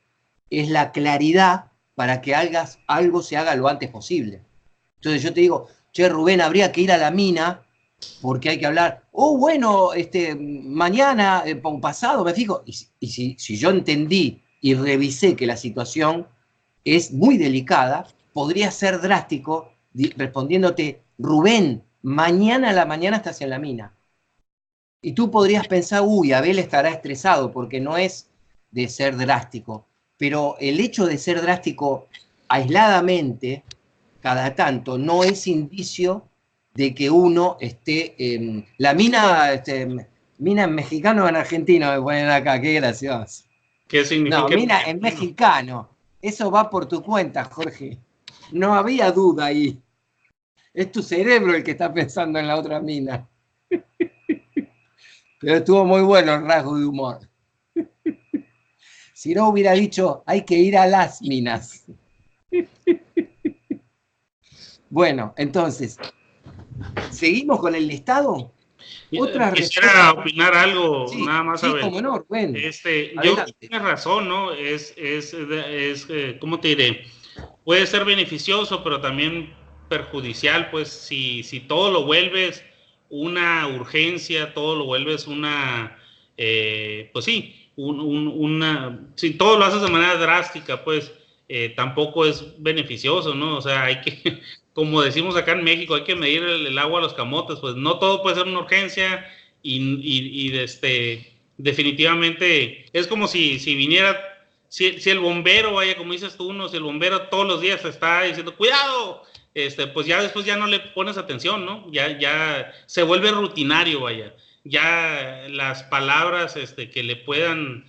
es la claridad para que algo se haga lo antes posible. Entonces yo te digo, che, Rubén, habría que ir a la mina porque hay que hablar. Oh, bueno, mañana, pasado, me fijo. Y si yo entendí y revisé que la situación es muy delicada, podría ser drástico respondiéndote, Rubén, mañana a la mañana estás en la mina. Y tú podrías pensar, uy, Abel estará estresado porque no es de ser drástico. Pero el hecho de ser drástico aisladamente, cada tanto, no es indicio de que uno esté... la mina, mina en mexicano o en argentino me ponen acá, qué gracioso. ¿Qué significa? No, mina en mexicano. Eso va por tu cuenta, Jorge. No había duda ahí. Es tu cerebro el que está pensando en la otra mina. Pero estuvo muy bueno el rasgo de humor. Si no hubiera dicho, hay que ir a las minas. Bueno, entonces, ¿seguimos con el listado? Quisiera opinar algo, sí, nada más. Sí, como no, bueno. Yo tienes razón, ¿no? ¿Cómo te diré? Puede ser beneficioso, pero también perjudicial, pues si todo lo vuelves una urgencia, todo lo vuelves una, pues sí, si todo lo haces de manera drástica, pues tampoco es beneficioso, ¿no? O sea, hay que, como decimos acá en México, hay que medir el agua a los camotes, pues no todo puede ser una urgencia y definitivamente es como si viniera, si el bombero, vaya, como dices tú, ¿no? Si el bombero todos los días está diciendo, ¡cuidado! Pues ya después ya no le pones atención, ¿no? Ya se vuelve rutinario, vaya. Ya las palabras que le puedan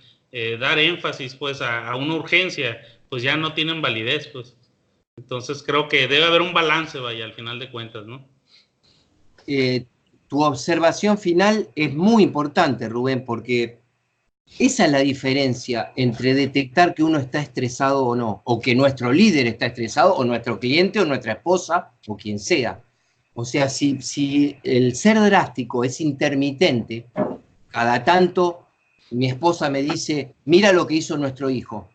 dar énfasis, pues, a una urgencia, pues ya no tienen validez, pues. Entonces creo que debe haber un balance, vaya, al final de cuentas, ¿no? Tu observación final es muy importante, Rubén, porque esa es la diferencia entre detectar que uno está estresado o no, o que nuestro líder está estresado, o nuestro cliente, o nuestra esposa, o quien sea. O sea, si el ser drástico es intermitente, cada tanto mi esposa me dice, mira lo que hizo nuestro hijo,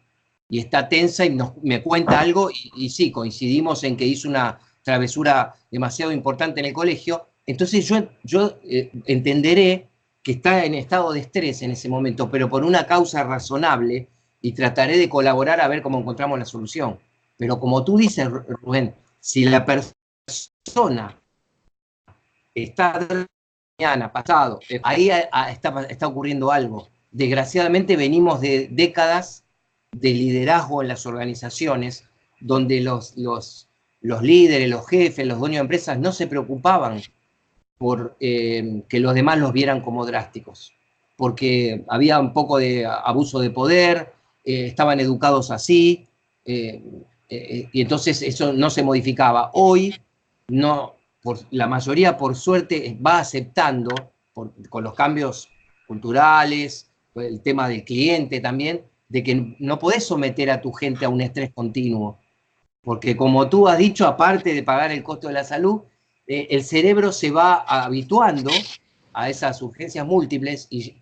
y está tensa y me cuenta algo, y sí, coincidimos en que hizo una travesura demasiado importante en el colegio, entonces yo entenderé que está en estado de estrés en ese momento, pero por una causa razonable, y trataré de colaborar a ver cómo encontramos la solución. Pero como tú dices, Rubén, si la persona está mañana, pasado, ahí está ocurriendo algo. Desgraciadamente venimos de décadas de liderazgo en las organizaciones, donde los líderes, los jefes, los dueños de empresas no se preocupaban por que los demás los vieran como drásticos, porque había un poco de abuso de poder, estaban educados así, y entonces eso no se modificaba. Hoy, no, la mayoría, por suerte, va aceptando, con los cambios culturales, el tema del cliente también, de que no podés someter a tu gente a un estrés continuo. Porque como tú has dicho, aparte de pagar el costo de la salud, el cerebro se va habituando a esas urgencias múltiples y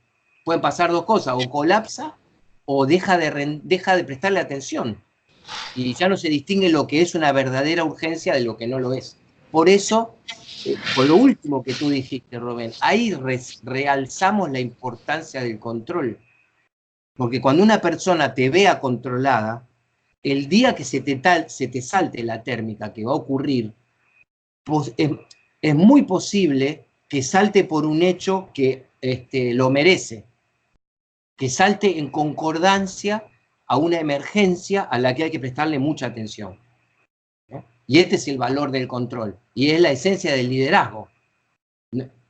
pueden pasar dos cosas, o colapsa o deja de prestarle atención. Y ya no se distingue lo que es una verdadera urgencia de lo que no lo es. Por eso, por lo último que tú dijiste, Rubén, ahí realzamos la importancia del control. Porque cuando una persona te vea controlada, el día que se te salte la térmica, que va a ocurrir, pues es muy posible que salte por un hecho que lo merece, que salte en concordancia a una emergencia a la que hay que prestarle mucha atención, ¿no? Y este es el valor del control, y es la esencia del liderazgo.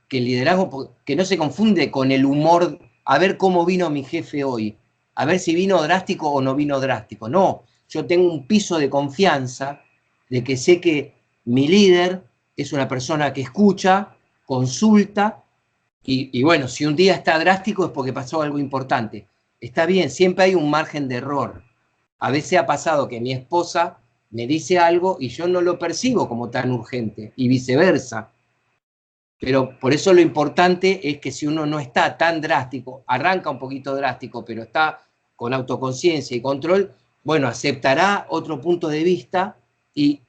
Que el liderazgo, que no se confunde con el humor, a ver cómo vino mi jefe hoy, a ver si vino drástico o no vino drástico. No, yo tengo un piso de confianza de que sé que mi líder es una persona que escucha, consulta, y bueno, si un día está drástico es porque pasó algo importante. Está bien, siempre hay un margen de error. A veces ha pasado que mi esposa me dice algo y yo no lo percibo como tan urgente, y viceversa. Pero por eso lo importante es que si uno no está tan drástico, arranca un poquito drástico, pero está con autoconciencia y control, bueno, aceptará otro punto de vista y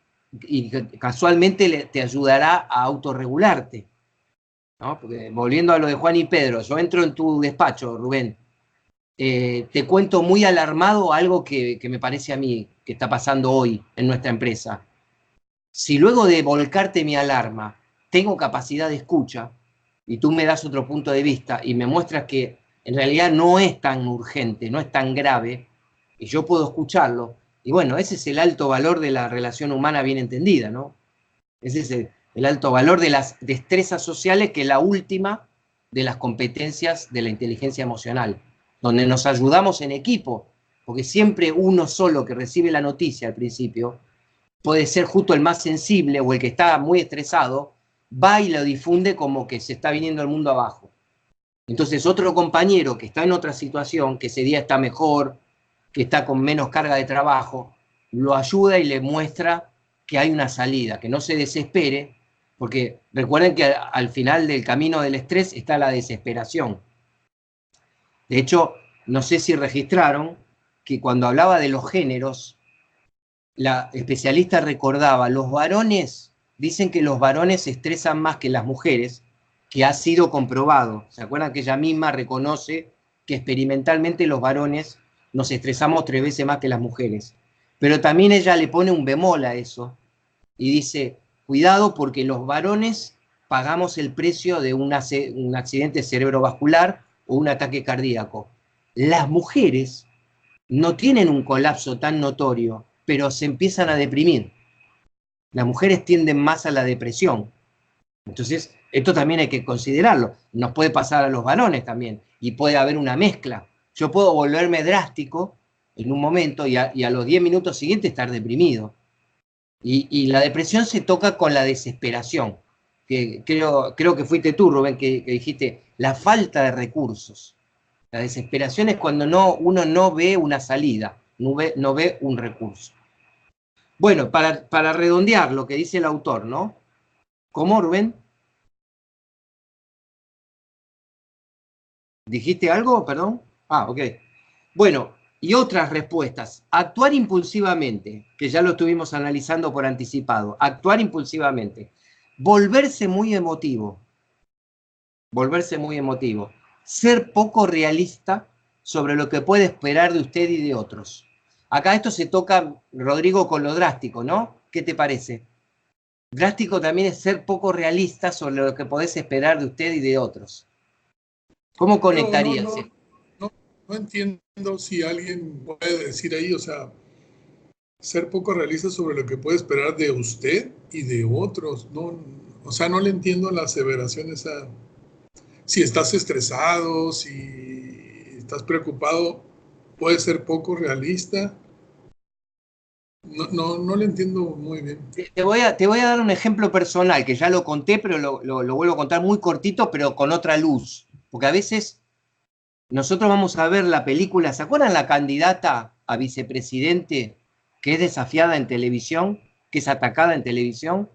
casualmente te ayudará a autorregularte, ¿no? Porque volviendo a lo de Juan y Pedro, yo entro en tu despacho, Rubén, te cuento muy alarmado algo que me parece a mí que está pasando hoy en nuestra empresa. Si luego de volcarte mi alarma tengo capacidad de escucha y tú me das otro punto de vista y me muestras que en realidad no es tan urgente, no es tan grave, y yo puedo escucharlo, y bueno, ese es el alto valor de la relación humana bien entendida, ¿no? Ese es el alto valor de las destrezas sociales, que es la última de las competencias de la inteligencia emocional, donde nos ayudamos en equipo, porque siempre uno solo que recibe la noticia al principio puede ser justo el más sensible o el que está muy estresado, va y lo difunde como que se está viniendo el mundo abajo. Entonces otro compañero que está en otra situación, que ese día está mejor, que está con menos carga de trabajo, lo ayuda y le muestra que hay una salida, que no se desespere, porque recuerden que al final del camino del estrés está la desesperación. De hecho, no sé si registraron que cuando hablaba de los géneros, la especialista recordaba, los varones, dicen que los varones se estresan más que las mujeres, que ha sido comprobado. ¿Se acuerdan que ella misma reconoce que experimentalmente los varones nos estresamos 3 veces más que las mujeres? Pero también ella le pone un bemol a eso y dice, cuidado porque los varones pagamos el precio de un accidente cerebrovascular o un ataque cardíaco. Las mujeres no tienen un colapso tan notorio, pero se empiezan a deprimir. Las mujeres tienden más a la depresión. Entonces, esto también hay que considerarlo. Nos puede pasar a los varones también, y puede haber una mezcla. Yo puedo volverme drástico en un momento y a los 10 minutos siguientes estar deprimido. Y la depresión se toca con la desesperación. Que creo que fuiste tú, Rubén, que dijiste la falta de recursos. La desesperación es cuando uno no ve una salida, no ve un recurso. Bueno, para redondear lo que dice el autor, ¿no? ¿Cómo, Rubén? ¿Dijiste algo? Perdón. Ah, ok. Bueno, y otras respuestas. Actuar impulsivamente, que ya lo estuvimos analizando por anticipado. Actuar impulsivamente. Volverse muy emotivo. Volverse muy emotivo. Ser poco realista sobre lo que puede esperar de usted y de otros. Acá esto se toca, Rodrigo, con lo drástico, ¿no? ¿Qué te parece? Drástico también es ser poco realista sobre lo que podés esperar de usted y de otros. ¿Cómo conectarías? No entiendo si alguien puede decir ahí, o sea, ser poco realista sobre lo que puede esperar de usted y de otros. No, o sea, no le entiendo la aseveración esa. Si estás estresado, si estás preocupado puede ser poco realista. No le entiendo muy bien. Te voy a dar un ejemplo personal, que ya lo conté, pero lo vuelvo a contar muy cortito, pero con otra luz. Porque a veces nosotros vamos a ver la película, ¿se acuerdan la candidata a vicepresidente que es desafiada en televisión, que es atacada en televisión,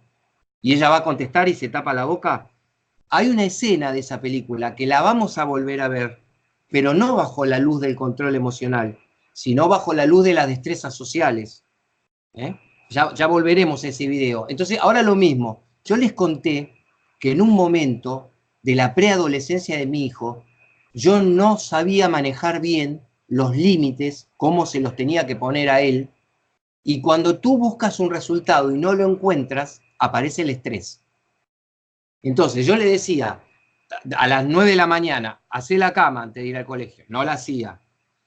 y ella va a contestar y se tapa la boca? Hay una escena de esa película que la vamos a volver a ver, pero no bajo la luz del control emocional, sino bajo la luz de las destrezas sociales. Ya volveremos a ese video. Entonces, ahora lo mismo. Yo les conté que en un momento de la preadolescencia de mi hijo, yo no sabía manejar bien los límites, cómo se los tenía que poner a él, y cuando tú buscas un resultado y no lo encuentras, aparece el estrés. Entonces, yo le decía, a las 9 de la mañana, hacé la cama antes de ir al colegio, no la hacía.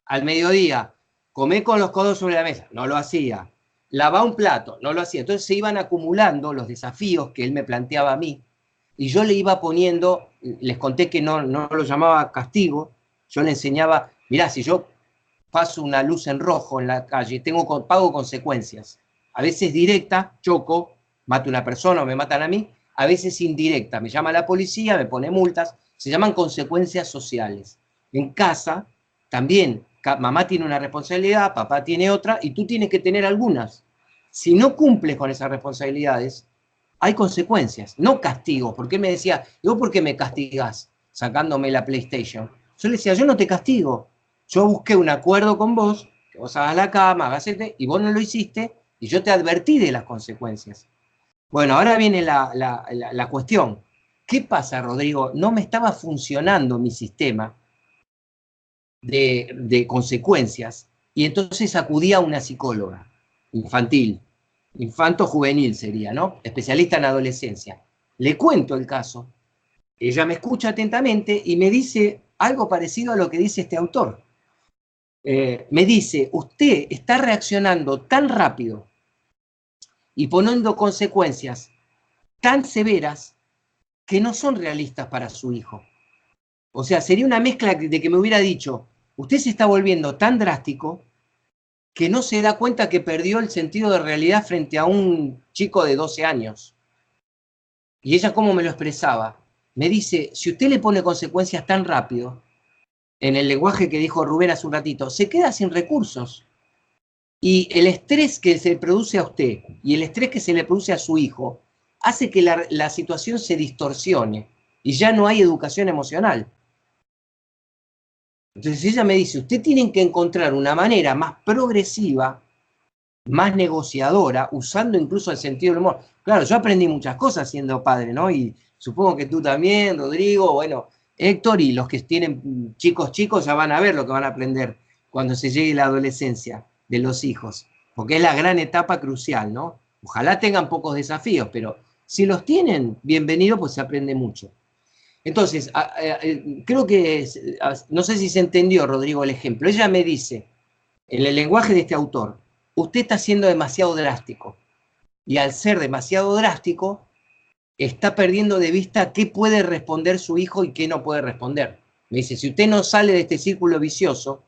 Al mediodía, comé con los codos sobre la mesa, no lo hacía. Lavá un plato, no lo hacía. Entonces se iban acumulando los desafíos que él me planteaba a mí, y yo le iba poniendo, les conté que no lo llamaba castigo, yo le enseñaba, mirá, si yo paso una luz en rojo en la calle, pago consecuencias. A veces directa, choco, mato a una persona o me matan a mí, a veces indirecta, me llama la policía, me pone multas, se llaman consecuencias sociales. En casa, también, mamá tiene una responsabilidad, papá tiene otra, y tú tienes que tener algunas. Si no cumples con esas responsabilidades, hay consecuencias, no castigos. Porque él me decía, ¿y vos por qué me castigás sacándome la PlayStation? Yo le decía, yo no te castigo. Yo busqué un acuerdo con vos, que vos hagas la cama, hagas y vos no lo hiciste, y yo te advertí de las consecuencias. Bueno, ahora viene la cuestión. ¿Qué pasa, Rodrigo? No me estaba funcionando mi sistema de consecuencias, y entonces acudí a una psicóloga infantil, infanto-juvenil sería, ¿no? Especialista en adolescencia. Le cuento el caso, ella me escucha atentamente y me dice algo parecido a lo que dice este autor. Me dice, usted está reaccionando tan rápido y poniendo consecuencias tan severas que no son realistas para su hijo. O sea, sería una mezcla de que me hubiera dicho, usted se está volviendo tan drástico que no se da cuenta que perdió el sentido de realidad frente a un chico de 12 años. Y ella, ¿cómo me lo expresaba? Me dice, si usted le pone consecuencias tan rápido, en el lenguaje que dijo Rubén hace un ratito, se queda sin recursos. Y el estrés que se produce a usted y el estrés que se le produce a su hijo hace que la situación se distorsione y ya no hay educación emocional. Entonces ella me dice, usted tiene que encontrar una manera más progresiva, más negociadora, usando incluso el sentido del humor. Claro, yo aprendí muchas cosas siendo padre, ¿no? Y supongo que tú también, Rodrigo, bueno, Héctor, y los que tienen chicos ya van a ver lo que van a aprender cuando se llegue la adolescencia de los hijos, porque es la gran etapa crucial, ¿no? Ojalá tengan pocos desafíos, pero si los tienen, bienvenido, pues se aprende mucho. Entonces, creo que, no sé si se entendió, Rodrigo, el ejemplo. Ella me dice, en el lenguaje de este autor, usted está siendo demasiado drástico, y al ser demasiado drástico, está perdiendo de vista qué puede responder su hijo y qué no puede responder. Me dice, si usted no sale de este círculo vicioso,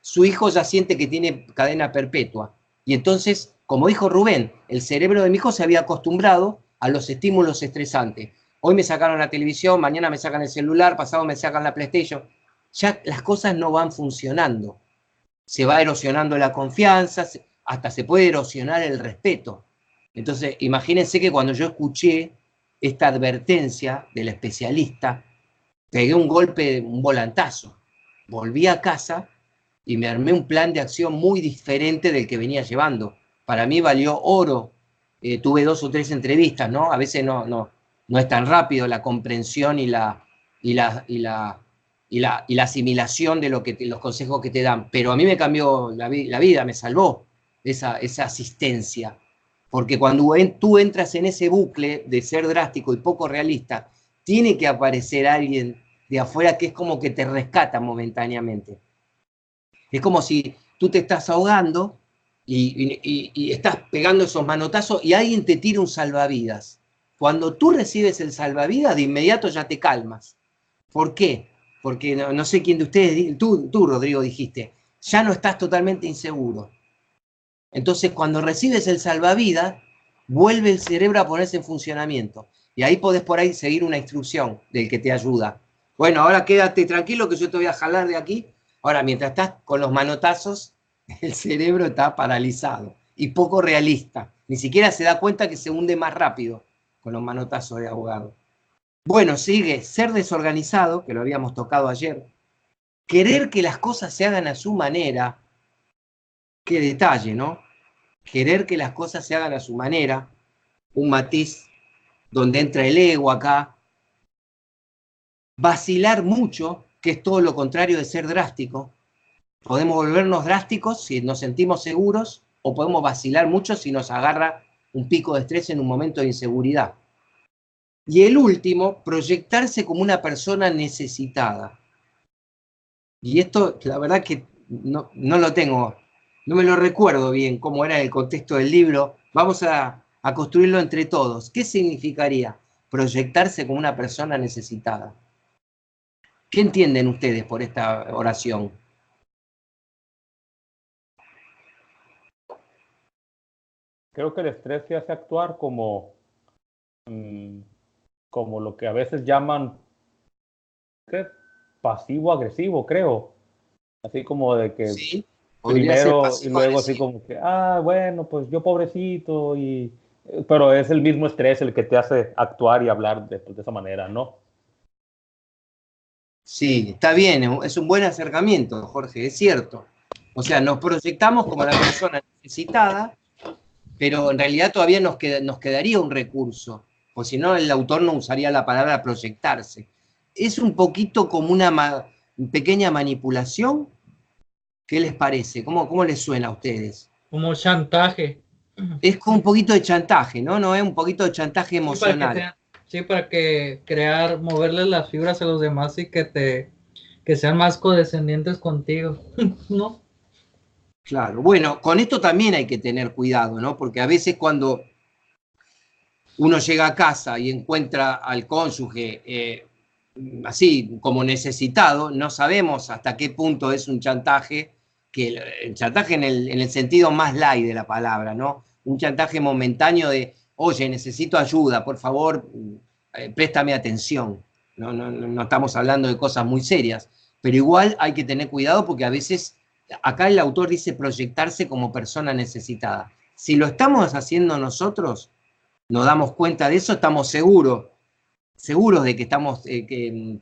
su hijo ya siente que tiene cadena perpetua. Y entonces, como dijo Rubén, el cerebro de mi hijo se había acostumbrado a los estímulos estresantes. Hoy me sacaron la televisión, mañana me sacan el celular, pasado me sacan la PlayStation. Ya las cosas no van funcionando. Se va erosionando la confianza, hasta se puede erosionar el respeto. Entonces, imagínense que cuando yo escuché esta advertencia del especialista, pegué un golpe, un volantazo. Volví a casa y me armé un plan de acción muy diferente del que venía llevando. Para mí valió oro. Tuve 2 o 3 entrevistas, ¿no? A veces no es tan rápido la comprensión y la asimilación de los consejos que te dan. Pero a mí me cambió la vida, me salvó esa asistencia. Porque cuando tú entras en ese bucle de ser drástico y poco realista, tiene que aparecer alguien de afuera que es como que te rescata momentáneamente. Es como si tú te estás ahogando y estás pegando esos manotazos y alguien te tira un salvavidas. Cuando tú recibes el salvavidas, de inmediato ya te calmas. ¿Por qué? Porque no sé quién de ustedes, tú Rodrigo, dijiste, ya no estás totalmente inseguro. Entonces, cuando recibes el salvavidas, vuelve el cerebro a ponerse en funcionamiento. Y ahí podés por ahí seguir una instrucción del que te ayuda. Bueno, ahora quédate tranquilo que yo te voy a jalar de aquí. Ahora, mientras estás con los manotazos, el cerebro está paralizado y poco realista. Ni siquiera se da cuenta que se hunde más rápido con los manotazos de abogado. Bueno, sigue ser desorganizado, que lo habíamos tocado ayer. Querer que las cosas se hagan a su manera. Qué detalle, ¿no? Querer que las cosas se hagan a su manera. Un matiz donde entra el ego acá. Vacilar mucho, que es todo lo contrario de ser drástico. Podemos volvernos drásticos si nos sentimos seguros, o podemos vacilar mucho si nos agarra un pico de estrés en un momento de inseguridad. Y el último, proyectarse como una persona necesitada. Y esto, la verdad que no lo tengo, no me lo recuerdo bien cómo era el contexto del libro. Vamos a construirlo entre todos. ¿Qué significaría proyectarse como una persona necesitada? ¿Qué entienden ustedes por esta oración? Creo que el estrés se hace actuar como, como lo que a veces llaman, ¿qué? Pasivo-agresivo, creo. Así como de que Sí, podría ser primero y luego así pasivo-agresivo. como que, bueno, pues yo pobrecito, pero es el mismo estrés el que te hace actuar y hablar de esa manera, ¿no? Sí, está bien, es un buen acercamiento, Jorge, es cierto. O sea, nos proyectamos como la persona necesitada, pero en realidad todavía nos quedaría un recurso, o si no, el autor no usaría la palabra proyectarse. Es un poquito como una pequeña manipulación. ¿Qué les parece? ¿Cómo les suena a ustedes? Como chantaje. Es como un poquito de chantaje, ¿no? No es un poquito de chantaje Sí, emocional. para que crear, moverle las fibras a los demás y que sean más condescendientes contigo, ¿no? Claro, bueno, con esto también hay que tener cuidado, ¿no? Porque a veces cuando uno llega a casa y encuentra al cónyuge así como necesitado, no sabemos hasta qué punto es un chantaje, que el chantaje en el sentido más light de la palabra, ¿no? Un chantaje momentáneo de, oye, necesito ayuda, por favor, préstame atención. No estamos hablando de cosas muy serias, pero igual hay que tener cuidado porque a veces, acá el autor dice proyectarse como persona necesitada. Si lo estamos haciendo nosotros, nos damos cuenta de eso, estamos seguros de que estamos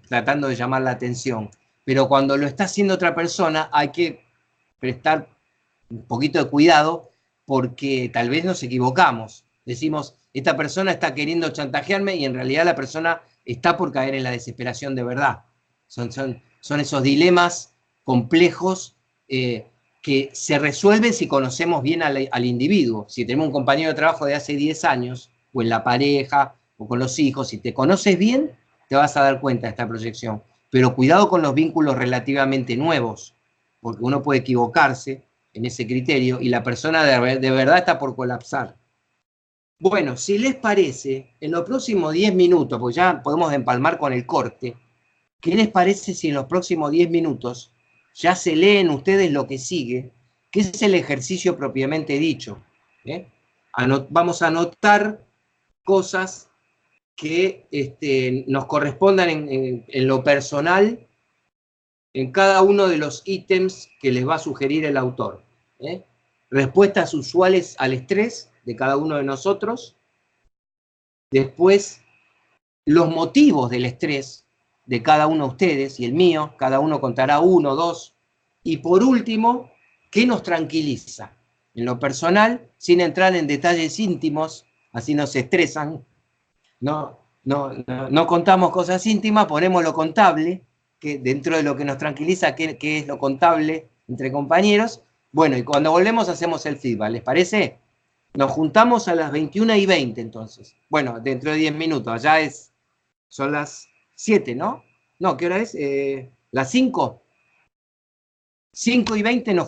tratando de llamar la atención. Pero cuando lo está haciendo otra persona, hay que prestar un poquito de cuidado porque tal vez nos equivocamos. Decimos, esta persona está queriendo chantajearme y en realidad la persona está por caer en la desesperación de verdad. Son esos dilemas complejos que se resuelven si conocemos bien al individuo. Si tenemos un compañero de trabajo de hace 10 años, o en la pareja, o con los hijos, si te conoces bien, te vas a dar cuenta de esta proyección. Pero cuidado con los vínculos relativamente nuevos, porque uno puede equivocarse en ese criterio y la persona de verdad está por colapsar. Bueno, si les parece, en los próximos 10 minutos, pues ya podemos empalmar con el corte, ¿qué les parece si en los próximos 10 minutos ya se leen ustedes lo que sigue, que es el ejercicio propiamente dicho? Vamos a anotar cosas que nos correspondan en lo personal en cada uno de los ítems que les va a sugerir el autor. Respuestas usuales al estrés de cada uno de nosotros. Después, los motivos del estrés de cada uno de ustedes y el mío, cada uno contará 1, 2. Y por último, ¿qué nos tranquiliza? En lo personal, sin entrar en detalles íntimos, así no se estresan, no contamos cosas íntimas, ponemos lo contable, que dentro de lo que nos tranquiliza, ¿qué es lo contable entre compañeros? Bueno, y cuando volvemos hacemos el feedback, ¿les parece? Nos juntamos a las 21:20 entonces. Bueno, dentro de 10 minutos, allá son las 7, ¿no? No, ¿qué hora es? ¿Las 5? 5:20 nos